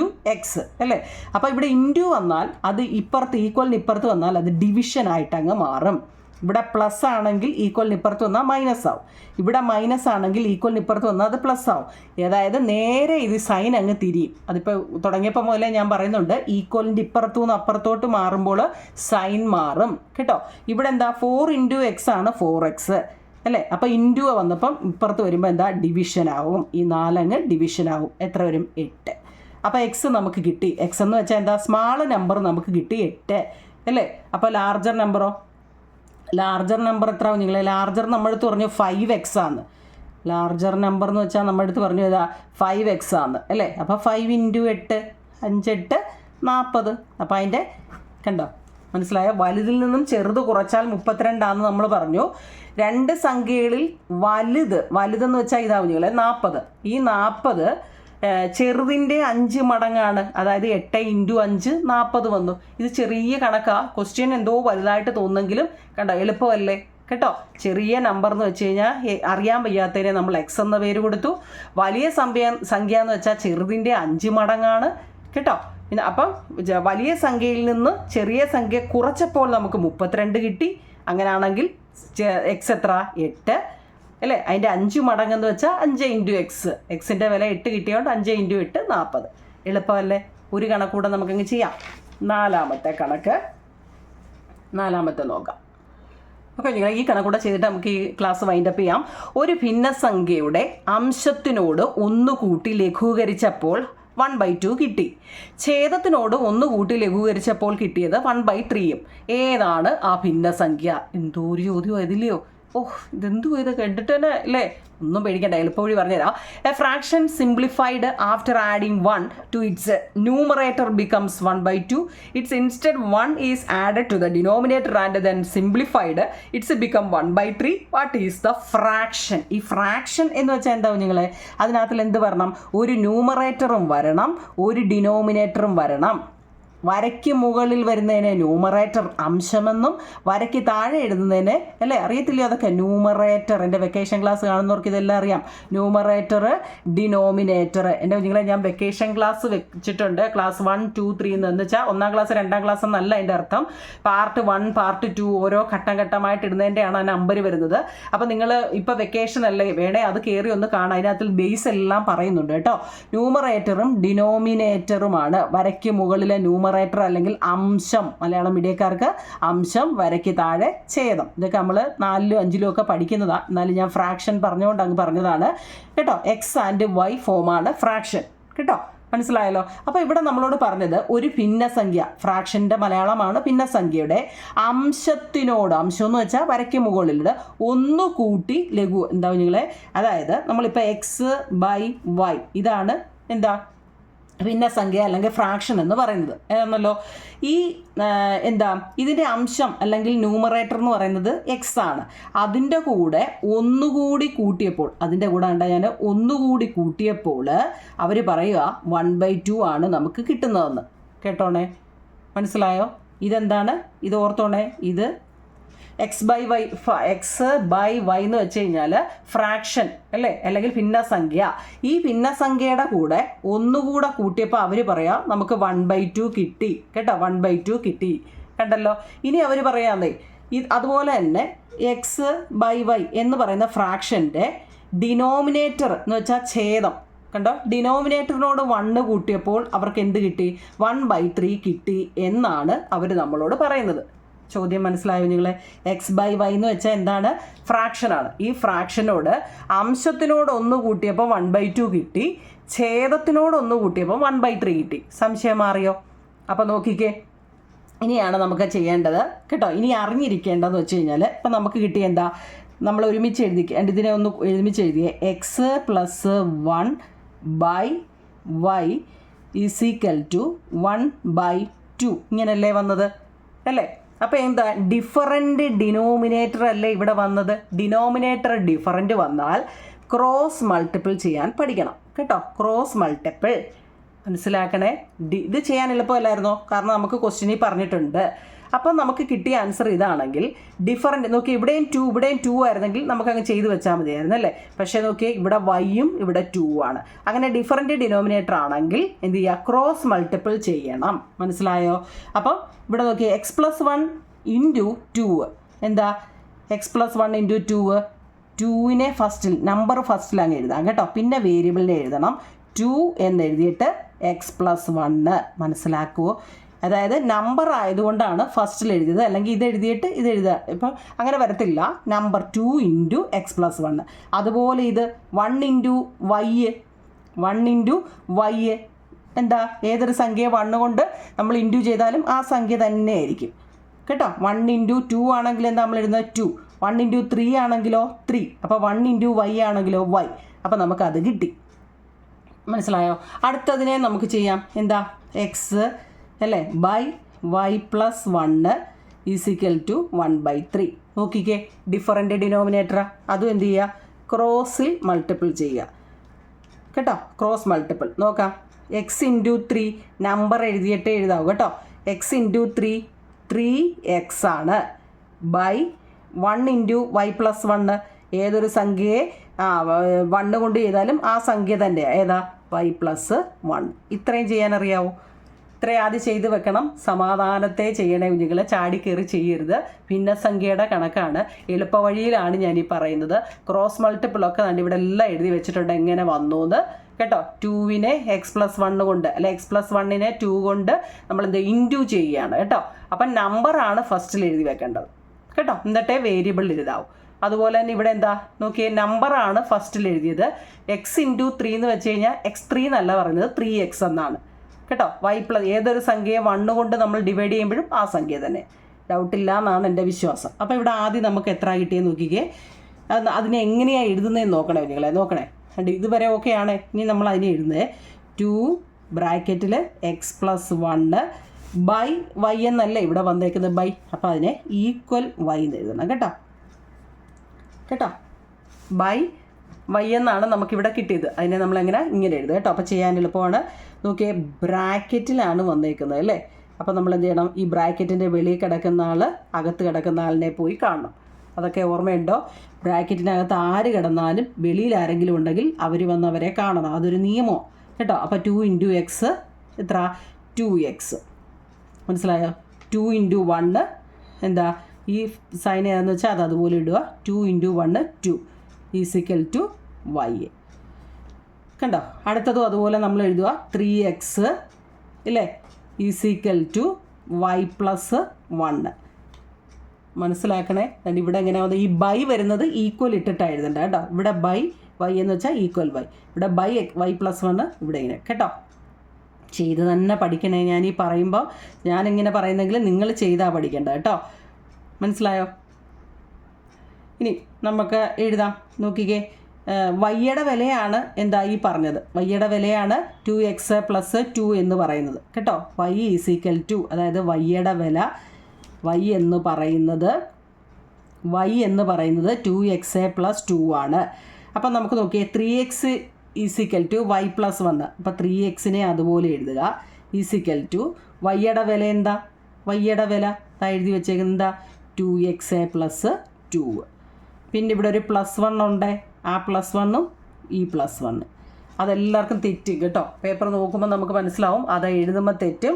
× x അല്ലേ? അപ്പോൾ ഇവിടെ ഇൻറ്റു വന്നാൽ അത് ഈക്വലിന് ഇപ്പുറത്ത് വന്നാൽ അത് ഡിവിഷൻ ആയിട്ട് അങ്ങ് മാറും. ഇവിടെ പ്ലസ് ആണെങ്കിൽ ഈക്വലിന് ഇപ്പുറത്ത് വന്നാൽ മൈനസ് ആവും. ഇവിടെ മൈനസ് ആണെങ്കിൽ ഈക്വലിന് ഇപ്പുറത്ത് വന്നാൽ അത് പ്ലസ് ആവും. അതായത് നേരെ ഇത് സൈൻ അങ്ങ് തിരിയും. അതിപ്പോൾ തുടങ്ങിയപ്പോൾ മുതലേ ഞാൻ പറയുന്നുണ്ട്, ഈക്വലിൻ്റെ ഇപ്പുറത്തു നിന്ന് അപ്പുറത്തോട്ട് മാറുമ്പോൾ സൈൻ മാറും കേട്ടോ. ഇവിടെ എന്താ? 4 × x ആണ് 4x അല്ലേ? അപ്പോൾ ഇൻറ്റു വന്നപ്പം ഇപ്പുറത്ത് വരുമ്പോൾ എന്താ? ഡിവിഷൻ ആവും. ഈ 4 അങ്ങ് ഡിവിഷൻ ആവും. എത്ര വരും? 8. അപ്പോൾ എക്സ് നമുക്ക് കിട്ടി. എക്സ് എന്ന് വെച്ചാൽ എന്താ? സ്മാൾ നമ്പർ നമുക്ക് കിട്ടി 8 അല്ലേ? അപ്പോൾ ലാർജർ നമ്പറോ? ലാർജർ നമ്പർ എത്ര ആവും നിങ്ങളെ? ലാർജർ നമ്മളടുത്ത് പറഞ്ഞു 5x ആണ്. ലാർജർ നമ്പർ എന്ന് വെച്ചാൽ നമ്മളടുത്ത് പറഞ്ഞു ഏതാ? 5x ആണ് അല്ലേ? അപ്പോൾ 5 × 8 5 8 40. അപ്പോൾ അതിൻ്റെ കണ്ടോ? മനസ്സിലായോ? വലുതിൽ നിന്നും ചെറുത് കുറച്ചാൽ 32 ആണെന്ന് നമ്മൾ പറഞ്ഞു. 2 സംഖ്യകളിൽ വലുതെന്ന് വെച്ചാൽ ഇതാവും നിങ്ങളെ 40. ഈ 40 ചെറുതിൻ്റെ 5 മടങ്ങാണ്, അതായത് 8 × 5 40 വന്നു. ഇത് ചെറിയ കണക്കാണ്, ക്വസ്റ്റ്യൻ എന്തോ വലുതായിട്ട് തോന്നുന്നെങ്കിലും കണ്ടോ എളുപ്പമല്ലേ കേട്ടോ. ചെറിയ നമ്പർ എന്ന് വെച്ച് കഴിഞ്ഞാൽ അറിയാൻ വയ്യാത്തതിനെ നമ്മൾ എക്സ് എന്ന പേര് കൊടുത്തു. വലിയ സംഖ്യ എന്ന് വെച്ചാൽ ചെറുതിൻ്റെ 5 മടങ്ങാണ് കേട്ടോ. പിന്നെ അപ്പം വലിയ സംഖ്യയിൽ നിന്ന് ചെറിയ സംഖ്യ കുറച്ചപ്പോൾ നമുക്ക് 32 കിട്ടി. അങ്ങനെയാണെങ്കിൽ എക്സ് എത്ര? 8 അല്ലേ. അതിൻ്റെ 5 മടങ്ങെന്ന് വെച്ചാൽ 5 × എക്സ്. എക്സിൻ്റെ വില 8 കിട്ടിയതുകൊണ്ട് 5 × 8 40. എളുപ്പമല്ലേ. ഒരു കണക്കൂടെ നമുക്കങ്ങ് ചെയ്യാം. നാലാമത്തെ നോക്കാം. ഓക്കെ, നിങ്ങൾ ഈ കണക്കൂടെ ചെയ്തിട്ട് നമുക്ക് ഈ ക്ലാസ് വൈൻഡപ്പ് ചെയ്യാം. ഒരു ഭിന്നസംഖ്യയുടെ അംശത്തിനോട് 1 കൂട്ടി ലഘൂകരിച്ചപ്പോൾ 1/2 കിട്ടി. ഛേദത്തിനോട് 1 കൂട്ടി ലഘൂകരിച്ചപ്പോൾ കിട്ടിയത് 1/3. ഏതാണ് ആ ഭിന്നസംഖ്യ? എന്തോ ഒരു ചോദ്യം ഇതില്ലയോ? ഇതെന്തു ഇത് കണ്ടിട്ട് തന്നെ അല്ലേ. ഒന്നും പേടിക്കണ്ട, എളുപ്പവഴി പറഞ്ഞുതരാം. A fraction simplified after adding 1 to its numerator becomes 1/2. It's instead 1 is added to the denominator and then simplified. It's become 1/3. What is the fraction? ഈ ഫ്രാക്ഷൻ എന്ന് വെച്ചാൽ എന്താവും നിങ്ങളെ? അതിനകത്തിൽ എന്ത് വരണം? ഒരു ന്യൂമറേറ്ററും വരണം, ഒരു ഡിനോമിനേറ്ററും വരണം. വരയ്ക്ക് മുകളിൽ വരുന്നതിനെ ന്യൂമറേറ്റർ അംശമെന്നും വരയ്ക്ക് താഴെ എഴുതുന്നതിനെ അല്ലേ, അറിയത്തില്ലയോ അതൊക്കെ? ന്യൂമറേറ്റർ, എൻ്റെ വെക്കേഷൻ ക്ലാസ് കാണുന്നവർക്ക് ഇതെല്ലാം അറിയാം. Numerator, denominator. എൻ്റെ നിങ്ങളെ ഞാൻ വെക്കേഷൻ ക്ലാസ് വെച്ചിട്ടുണ്ട്. ക്ലാസ് 1, 2, 3 എന്ന് വെച്ചാൽ 1ാം ക്ലാസ് 2ാം ക്ലാസ് എന്നല്ല അതിൻ്റെ അർത്ഥം. പാർട്ട് 1, പാർട്ട് 2 ഓരോ ഘട്ടമായിട്ട് ഇടുന്നതിൻ്റെയാണ് ആ നമ്പർ വരുന്നത്. അപ്പോൾ നിങ്ങൾ ഇപ്പോൾ വെക്കേഷൻ അല്ലേ, വേണേ അത് കയറി ഒന്ന് കാണാം. അതിനകത്ത് ബേസ് എല്ലാം പറയുന്നുണ്ട് കേട്ടോ. ന്യൂമറേറ്ററും ഡിനോമിനേറ്ററുമാണ് വരയ്ക്ക് മുകളിലെ ന്യൂമറേറ്റർ അല്ലെങ്കിൽ അംശം. മലയാളം മീഡിയക്കാർക്ക് അംശം, വരയ്ക്ക് താഴെ ഛേദം. ഇതൊക്കെ നമ്മൾ 4ലും 5ലും ഒക്കെ പഠിക്കുന്നതാണ്. എന്നാലും ഞാൻ ഫ്രാക്ഷൻ പറഞ്ഞുകൊണ്ട് അങ്ങ് പറഞ്ഞതാണ് കേട്ടോ. എക്സ് ആൻഡ് വൈ ഫോമാണ് ഫ്രാക്ഷൻ കേട്ടോ. മനസ്സിലായല്ലോ. അപ്പോൾ ഇവിടെ നമ്മളോട് പറഞ്ഞത് ഒരു ഭിന്നസംഖ്യ, ഫ്രാക്ഷൻ്റെ മലയാളമാണ് ഭിന്നസംഖ്യയുടെ അംശത്തിനോട്, അംശം എന്ന് വെച്ചാൽ വരയ്ക്ക് മുകളിൽ 1 കൂട്ടി ലഘു എന്താവും നിങ്ങളെ. അതായത് നമ്മളിപ്പോൾ x/y ഇതാണ് എന്താ ഭിന്നസംഖ്യ അല്ലെങ്കിൽ ഫ്രാക്ഷൻ എന്ന് പറയുന്നത് എന്നല്ലോ. ഈ ഇതിൻ്റെ അംശം അല്ലെങ്കിൽ ന്യൂമറേറ്റർ എന്ന് പറയുന്നത് എക്സ് ആണ്. അതിൻ്റെ കൂടെ 1 കൂടി കൂട്ടിയപ്പോൾ, അതിൻ്റെ കൂടെ ഞാൻ 1 കൂടി കൂട്ടിയപ്പോൾ അവർ പറയുക 1/2 ആണ് നമുക്ക് കിട്ടുന്നതെന്ന്. കേട്ടോണേ, മനസ്സിലായോ? ഇതെന്താണ്? ഇത് ഓർത്തോണേ, ഇത് x/y എന്ന് വെച്ച് കഴിഞ്ഞാൽ ഫ്രാക്ഷൻ അല്ലേ, അല്ലെങ്കിൽ ഭിന്നസംഖ്യ. ഈ ഭിന്നസംഖ്യയുടെ കൂടെ 1 കൂടെ കൂട്ടിയപ്പോൾ അവർ പറയാം നമുക്ക് 1/2 കിട്ടി കേട്ടോ. 1/2 കിട്ടി കണ്ടല്ലോ. ഇനി അവർ പറയാന്നേ അതുപോലെ തന്നെ x/y എന്ന് പറയുന്ന ഫ്രാക്ഷൻ്റെ ഡിനോമിനേറ്റർ എന്ന് വെച്ചാൽ ഛേദം കണ്ടോ. ഡിനോമിനേറ്ററിനോട് 1 കൂട്ടിയപ്പോൾ അവർക്ക് എന്ത് കിട്ടി? 1/3 കിട്ടി എന്നാണ് അവർ നമ്മളോട് പറയുന്നത്. ചോദ്യം മനസ്സിലായോ നിങ്ങളെ? x/y എന്ന് വെച്ചാൽ എന്താണ്? ഫ്രാക്ഷനാണ്. ഈ ഫ്രാക്ഷനോട് അംശത്തിനോട് 1 കൂട്ടിയപ്പോൾ 1/2 കിട്ടി, ഛേദത്തിനോട് 1 കൂട്ടിയപ്പോൾ 1/3 കിട്ടി. സംശയം മാറിയോ? അപ്പോൾ നോക്കിക്കേ, ഇനിയാണ് നമുക്ക് ചെയ്യേണ്ടത് കേട്ടോ. ഇനി അറിഞ്ഞിരിക്കേണ്ടതെന്ന് വെച്ച് കഴിഞ്ഞാൽ ഇപ്പം നമുക്ക് കിട്ടിയ എന്താ, നമ്മൾ ഒരുമിച്ച് ഇതിനെ ഒന്ന് ഒരുമിച്ച് എഴുതിയേ. x+1/y = 1/2 ഇങ്ങനല്ലേ വന്നത് അല്ലേ? അപ്പോൾ എന്താ, ഡിഫറൻറ്റ് ഡിനോമിനേറ്റർ അല്ലേ ഇവിടെ വന്നത്. ഡിനോമിനേറ്റർ ഡിഫറൻറ്റ് വന്നാൽ ക്രോസ് മൾട്ടിപ്പിൾ ചെയ്യാൻ പഠിക്കണം കേട്ടോ. ക്രോസ് മൾട്ടിപ്പിൾ മനസ്സിലാക്കണേ. ഇത് ചെയ്യാൻ എളുപ്പമല്ലായിരുന്നോ? കാരണം നമുക്ക് ക്വസ്റ്റ്യനിൽ പറഞ്ഞിട്ടുണ്ട്. അപ്പം നമുക്ക് കിട്ടിയ ആൻസർ ഇതാണെങ്കിൽ ഡിഫറൻറ്റ് നോക്കി, ഇവിടെയും 2 ആയിരുന്നെങ്കിൽ നമുക്കങ്ങ് ചെയ്ത് വെച്ചാൽ മതിയായിരുന്നു അല്ലേ. പക്ഷേ നോക്കി, ഇവിടെ വൈയും ഇവിടെ 2 ആണ്. അങ്ങനെ ഡിഫറൻറ്റ് ഡിനോമിനേറ്റർ ആണെങ്കിൽ എന്ത് ചെയ്യുക? ക്രോസ് മൾട്ടിപ്പിൾ ചെയ്യണം. മനസ്സിലായോ? അപ്പം ഇവിടെ നോക്കി, x+1 × 2 എന്താ? x+1 × 2, 2നെ നമ്പർ ഫസ്റ്റിൽ അങ്ങ് എഴുതാം കേട്ടോ. പിന്നെ വേരിയബിളിനെ എഴുതണം. 2 എന്നെഴുതിയിട്ട് x+1 മനസ്സിലാക്കുമോ? അതായത് നമ്പർ ആയതുകൊണ്ടാണ് ഫസ്റ്റിൽ എഴുതിയത്, അല്ലെങ്കിൽ ഇത് എഴുതിയിട്ട് ഇത് എഴുതുക. ഇപ്പം അങ്ങനെ വരത്തില്ല. Number 2 × x+1. അതുപോലെ ഇത് 1 × y എന്താ, ഏതൊരു സംഖ്യ 1 കൊണ്ട് നമ്മൾ ഇൻറ്റു ചെയ്താലും ആ സംഖ്യ തന്നെ ആയിരിക്കും കേട്ടോ. 1 × 2 ആണെങ്കിൽ എന്താ നമ്മൾ എഴുതുന്നത്? 2. 1 × 3 ആണെങ്കിലോ 3. അപ്പോൾ 1 × y ആണെങ്കിലോ y. അപ്പോൾ നമുക്കത് കിട്ടി. മനസ്സിലായോ? അടുത്തതിനെ നമുക്ക് ചെയ്യാം. എന്താ, x അല്ലേ y+1 = 1/3. നോക്കിക്കേ, ഡിഫറൻറ്റ് ഡിനോമിനേറ്റർ അതും എന്ത് ചെയ്യുക? ക്രോസിൽ മൾട്ടിപ്പിൾ ചെയ്യുക. കേട്ടോ. ക്രോസ് മൾട്ടിപ്പിൾ നോക്കാം. എക്സ് ഇൻറ്റു 3 നമ്പർ എഴുതിയിട്ടേ എഴുതാവും കേട്ടോ. എക്സ് ഇൻറ്റു 3 എക്സ് ആണ്. ബൈ 1 ഇൻറ്റു വൈ പ്ലസ് 1 ഏതൊരു സംഖ്യയെ 1 കൊണ്ട് ചെയ്താലും ആ സംഖ്യ തന്നെ ഏതാ വൈ പ്ലസ് 1. ഇത്രയും ചെയ്യാനറിയാവോ? ഇത്രയും ആദ്യം ചെയ്ത് വെക്കണം. സമാധാനത്തെ ചെയ്യണേ കുഞ്ഞുങ്ങളെ, ചാടിക്കയറി ചെയ്യരുത്. ഭിന്നസംഖ്യയുടെ കണക്കാണ്, എളുപ്പ വഴിയിലാണ് ഞാനീ പറയുന്നത്. ക്രോസ് മൾട്ടിപ്പിളൊക്കെ ഞാൻ ഇവിടെ എല്ലാം എഴുതി വെച്ചിട്ടുണ്ട് എങ്ങനെ വന്നു എന്ന് കേട്ടോ. 2വിനെ x+1 കൊണ്ട് അല്ലെ x+1നെ 2 കൊണ്ട് നമ്മൾ എന്ത് ഇൻറ്റു ചെയ്യുകയാണ് കേട്ടോ. അപ്പം നമ്പറാണ് ഫസ്റ്റിൽ എഴുതി വെക്കേണ്ടത് കേട്ടോ, എന്നിട്ടേ വേരിയബിൾ എഴുതാവും. അതുപോലെ തന്നെ ഇവിടെ എന്താ നോക്കിയേ, നമ്പറാണ് ഫസ്റ്റിൽ എഴുതിയത്. എക്സ് ഇൻറ്റു 3 എന്ന് വെച്ച് കഴിഞ്ഞാൽ x3 എന്നല്ല പറയുന്നത് 3x എന്നാണ് കേട്ടോ. വൈ പ്ലസ് ഏതൊരു സംഖ്യയെ 1 കൊണ്ട് നമ്മൾ ഡിവൈഡ് ചെയ്യുമ്പോഴും ആ സംഖ്യ തന്നെ, ഡൗട്ടില്ല എന്നാണ് എൻ്റെ വിശ്വാസം. അപ്പോൾ ഇവിടെ ആദ്യം നമുക്ക് എത്ര കിട്ടിയെന്ന് നോക്കിക്കേ. അതിനെ എങ്ങനെയാണ് എഴുതുന്നതെന്ന് നോക്കണേ നിങ്ങളെ, നോക്കണേ. ഇതുവരെ ഓക്കെ ആണ്. ഇനി നമ്മൾ അതിനെ എഴുതുന്നത് 2 ബ്രാക്കറ്റിൽ x+1 ബൈ വൈ എന്നല്ല ഇവിടെ വന്നേക്കുന്നത് ബൈ, അപ്പോൾ അതിനെ ഈക്വൽ വൈ എന്ന് എഴുതണം കേട്ടോ. ബൈ വൈ എന്നാണ് നമുക്കിവിടെ കിട്ടിയത്. അതിനെ നമ്മളെങ്ങനെ ഇങ്ങനെ എഴുതുക കേട്ടോ. അപ്പോൾ ചെയ്യാൻ എളുപ്പമാണ്. നോക്കിയേ, ബ്രാക്കറ്റിലാണ് വന്നേക്കുന്നത് അല്ലേ. അപ്പോൾ നമ്മൾ എന്ത് ചെയ്യണം, ഈ ബ്രാക്കറ്റിൻ്റെ വെളിയിൽ കിടക്കുന്ന ആൾ അകത്ത് കിടക്കുന്ന ആളിനെ പോയി കാണണം. അതൊക്കെ ഓർമ്മയുണ്ടോ? ബ്രാക്കറ്റിനകത്ത് ആര് കിടന്നാലും വെളിയിൽ ആരെങ്കിലും ഉണ്ടെങ്കിൽ അവർ വന്ന് അവരെ കാണണം, അതൊരു നിയമമോ കേട്ടോ. അപ്പോൾ 2 ഇൻറ്റു എക്സ് എത്ര 2x, മനസ്സിലായോ? 2 ഇൻറ്റു 1 എന്താ ഈ സൈൻ ഏതാണെന്ന് വെച്ചാൽ അത് അതുപോലെ ഇടുക. 2 ഇൻറ്റു 1 2 ഈസിക്കൽ ടു വൈ കണ്ടോ. അടുത്തതും അതുപോലെ നമ്മൾ എഴുതുക 3x ഇല്ലേ ഈസിക്കൽ ടു വൈ പ്ലസ് 1. മനസ്സിലാക്കണേ. ഇവിടെ എങ്ങനെ വന്നത്, ഈ ബൈ വരുന്നത് ഈക്വൽ ഇട്ടിട്ടാണ് എഴുതണ്ട കേട്ടോ. ഇവിടെ ബൈ വൈ എന്ന് വെച്ചാൽ ഈക്വൽ വൈ, ഇവിടെ ബൈ വൈ പ്ലസ് 1 ഇവിടെ ഇങ്ങനെ കേട്ടോ. ചെയ്ത് തന്നെ പഠിക്കണേ. ഞാനീ പറയുമ്പോൾ ഞാനിങ്ങനെ പറയുന്നെങ്കിൽ നിങ്ങൾ ചെയ്താൽ പഠിക്കേണ്ട കേട്ടോ. മനസ്സിലായോ? ഇനി നമുക്ക് എഴുതാം. നോക്കിക്കേ, വൈയുടെ വിലയാണ് എന്താ ഈ പറഞ്ഞത്. വൈയുടെ വിലയാണ് 2x + 2 എന്ന് പറയുന്നത് കേട്ടോ. വൈ ഈസിക്കൽ ടു, അതായത് വൈയുടെ വില വൈ എന്ന് പറയുന്നത് 2x + 2 ആണ്. അപ്പം നമുക്ക് നോക്കിയേ 3x is equal to Y plus 1. അപ്പോൾ 3xനെ അതുപോലെ എഴുതുക. ഈസിക്കൽ ടു വൈയുടെ വില എന്താ, വൈയുടെ വില എഴുതി വെച്ചേക്കുന്നത് എന്താ 2x + 2. പിന്നെ ഇവിടെ ഒരു +1 ഉണ്ട്, ആ +1ഉം ഈ +1. അതെല്ലാവർക്കും തെറ്റും കേട്ടോ. പേപ്പർ നോക്കുമ്പോൾ നമുക്ക് മനസ്സിലാവും, അത് എഴുതുമ്പോൾ തെറ്റും.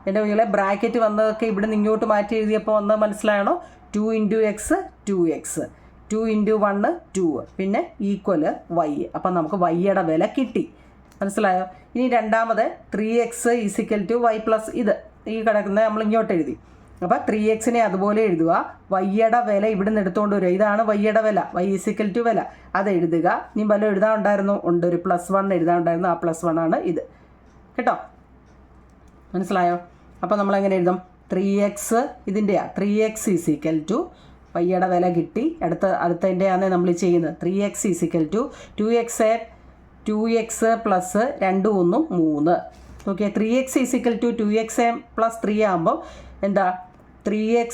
എൻ്റെ കുഞ്ഞുങ്ങളെ, ബ്രാക്കറ്റ് വന്നതൊക്കെ ഇവിടെ നിന്ന് ഇങ്ങോട്ട് മാറ്റി എഴുതിയപ്പോൾ വന്നത് മനസ്സിലായണോ? 2 ഇൻറ്റു എക്സ് 2x, 2 ഇൻറ്റു 1 2, പിന്നെ ഈക്വൽ വൈ. അപ്പം നമുക്ക് വൈയുടെ വില കിട്ടി. മനസ്സിലായോ? ഇനി രണ്ടാമത് 3x is equal to Y plus ഇത് ഈ കിടക്കുന്നത് നമ്മൾ ഇങ്ങോട്ട് എഴുതി. അപ്പോൾ 3xനെ അതുപോലെ എഴുതുക. വൈയുടെ വില ഇവിടെ നിന്ന് എടുത്തുകൊണ്ട് വരിക. ഇതാണ് വൈയുടെ വില, വൈ ഈസിക്കൽ ടു വില, അത് എഴുതുക. ഇനി വല്ല എഴുതാനുണ്ടായിരുന്നു ഉണ്ട്, ഒരു +1 എഴുതാനുണ്ടായിരുന്നു, ആ +1 ആണ് ഇത് കേട്ടോ. മനസ്സിലായോ? അപ്പോൾ നമ്മളെങ്ങനെ എഴുതും? 3x ഇതിൻ്റെയാണ് 3x ഈസിക്കൽ ടു വൈയുടെ വില കിട്ടി. അടുത്തതിൻ്റെയാണ് നമ്മൾ ചെയ്യുന്നത്. 3x is equal to 2x + 2 1 3. Okay, 3x is equal to 2x + 3 ആകുമ്പോൾ എന്താ 3x,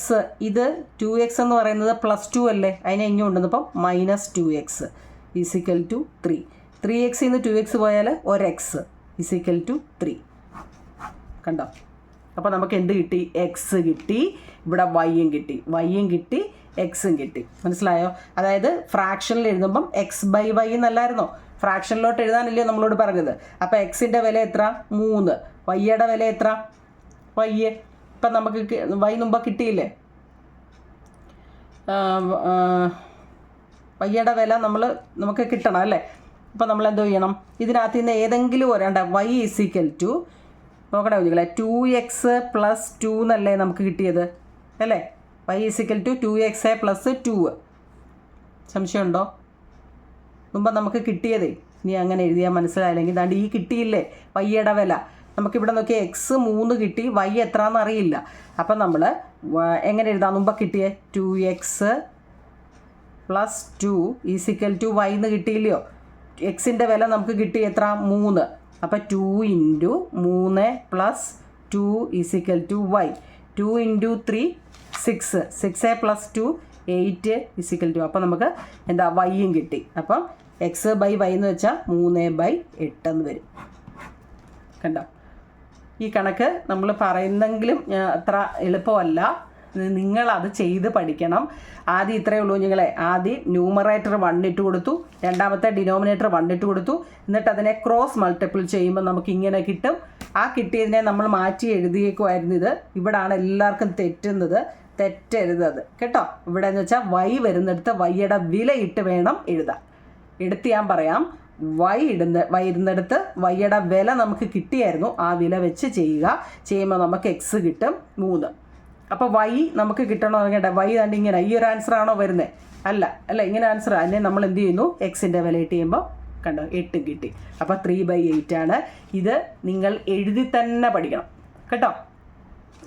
ഇത് 2x എന്ന് പറയുന്നത് +2 അല്ലേ, അതിനെ ഇങ്ങോട്ട് കൊണ്ടുവന്നപ്പം -2x ഈസിക്കൽ ടു 3. 3x നിന്ന് 2x പോയാൽ 1x ഈസിക്കൽ ടു 3 കണ്ടോ. അപ്പോൾ നമുക്ക് എന്ത് കിട്ടി? എക്സ് കിട്ടി, ഇവിടെ വൈയും കിട്ടി, എക്സും കിട്ടി. മനസ്സിലായോ? അതായത് ഫ്രാക്ഷനിൽ എഴുതുമ്പം x/y എന്നല്ലായിരുന്നോ, ഫ്രാക്ഷനിലോട്ട് എഴുതാനല്ലേ നമ്മളോട് പറഞ്ഞത്. അപ്പോൾ എക്സിൻ്റെ വില എത്ര? 3. വൈയുടെ വില എത്ര? വൈ ഇപ്പം നമുക്ക് വൈ മുമ്പ് കിട്ടിയില്ലേ, വൈയുടെ വില നമുക്ക് കിട്ടണം അല്ലേ. അപ്പോൾ നമ്മൾ എന്തോ ചെയ്യണം, ഇതിനകത്ത് നിന്ന് ഏതെങ്കിലും ഒരെണ്ണം വൈ ഈസിക്കൽ ടു നോക്കണേ കുഞ്ഞുങ്ങളെ 2x + 2 എന്നല്ലേ നമുക്ക് കിട്ടിയത് അല്ലേ. Y is equal to 2x + 2. സംശയമുണ്ടോ? മുമ്പ് നമുക്ക് കിട്ടിയതേ. ഇനി അങ്ങനെ എഴുതിയാൽ മനസ്സിലായില്ലെങ്കിൽ ദാണ്ട് ഈ കിട്ടിയില്ലേ വൈയുടെ വില. നമുക്കിവിടെ നോക്കിയാൽ എക്സ് 3 കിട്ടി, വൈ എത്രയെന്ന് അറിയില്ല. അപ്പം നമ്മൾ എങ്ങനെ എഴുതാം? മുമ്പ് കിട്ടിയേ 2x + 2 ഈസിക്കൽ ടു വൈ എന്ന് കിട്ടിയില്ലയോ. എക്സിൻ്റെ വില നമുക്ക് കിട്ടി എത്ര? 3. അപ്പോൾ 2 into 3 + 2 is equal to y. 2 into 3 6, 6 + 2 8 = അപ്പോൾ നമുക്ക് എന്താ വൈയും കിട്ടി. അപ്പം x/y എന്ന് വെച്ചാൽ 3/8 എന്ന് വരും. കണ്ടോ? ഈ കണക്ക് നമ്മൾ പറയുന്നെങ്കിലും അത്ര എളുപ്പമല്ല, നിങ്ങളത് ചെയ്ത് പഠിക്കണം. ആദ്യം ഇത്രയേ ഉള്ളൂ നിങ്ങളെ. ആദ്യം ന്യൂമറേറ്റർ 1 ഇട്ട് കൊടുത്തു, രണ്ടാമത്തെ ഡിനോമിനേറ്റർ 1 ഇട്ട് കൊടുത്തു, എന്നിട്ട് അതിനെ ക്രോസ് മൾട്ടിപ്പിൾ ചെയ്യുമ്പോൾ നമുക്ക് ഇങ്ങനെ കിട്ടും. ആ കിട്ടിയതിനെ നമ്മൾ മാറ്റി എഴുതിയേക്കുമായിരുന്നു. ഇത് ഇവിടാണ് എല്ലാവർക്കും തെറ്റുന്നത്. തെറ്റരുതത് കേട്ടോ. ഇവിടെ എന്ന് വെച്ചാൽ y വരുന്നിടത്ത് വൈയുടെ വില ഇട്ട് വേണം എഴുതാൻ. എടുത്ത് ഞാൻ പറയാം. y ഇരുന്നിടത്ത് വൈയുടെ വില നമുക്ക് കിട്ടിയായിരുന്നു, ആ വില വെച്ച് ചെയ്യുമ്പോൾ നമുക്ക് x കിട്ടും 3. അപ്പോൾ y നമുക്ക് കിട്ടണമെന്ന് പറഞ്ഞാൽ y തന്നെ ഇങ്ങനെ ഈ ഒരു ആൻസർ ആണോ വരുന്നത്? അല്ല ഇങ്ങനെ ആൻസർ. അതിനെ നമ്മൾ എന്ത് ചെയ്യുന്നു? എക്സിൻ്റെ വില ഇട്ട് ചെയ്യുമ്പോൾ കണ്ടോ 8 കിട്ടി. അപ്പോൾ 3/8 ആണ്. ഇത് നിങ്ങൾ എഴുതി തന്നെ പഠിക്കണം കേട്ടോ.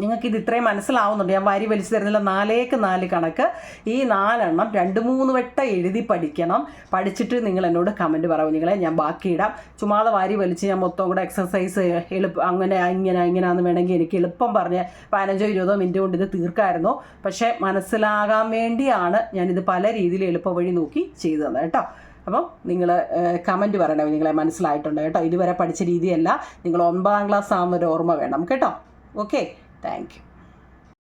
നിങ്ങൾക്കിത് ഇത്രയും മനസ്സിലാവുന്നുണ്ട്. ഞാൻ വാരി വലിച്ചു തരുന്നില്ല. 4x4 കണക്ക് ഈ 4 എണ്ണം 2-3 വട്ടം എഴുതി പഠിക്കണം. പഠിച്ചിട്ട് നിങ്ങൾ എന്നോട് കമൻറ്റ് പറയും. നിങ്ങളെ ഞാൻ ബാക്കി ഇടാം. ചുമ്മാതെ വാരി വലിച്ച് ഞാൻ മൊത്തം കൂടെ എക്സസൈസ് ഇങ്ങനെയാണെന്ന് വേണമെങ്കിൽ എനിക്ക് എളുപ്പം പറഞ്ഞ് 15-20 മിനിറ്റ് കൊണ്ട് ഇത് തീർക്കാമായിരുന്നു. പക്ഷേ മനസ്സിലാകാൻ വേണ്ടിയാണ് ഞാനിത് പല രീതിയിൽ എളുപ്പ വഴി നോക്കി ചെയ്തു തന്നത് കേട്ടോ. അപ്പം നിങ്ങൾ കമൻറ്റ് പറയണേ നിങ്ങളെ മനസ്സിലായിട്ടുണ്ട് കേട്ടോ. ഇതുവരെ പഠിച്ച രീതിയല്ല, നിങ്ങൾ 9ാം ക്ലാസ് ആവുന്നൊരു ഓർമ്മ വേണം കേട്ടോ. Okay, thank you.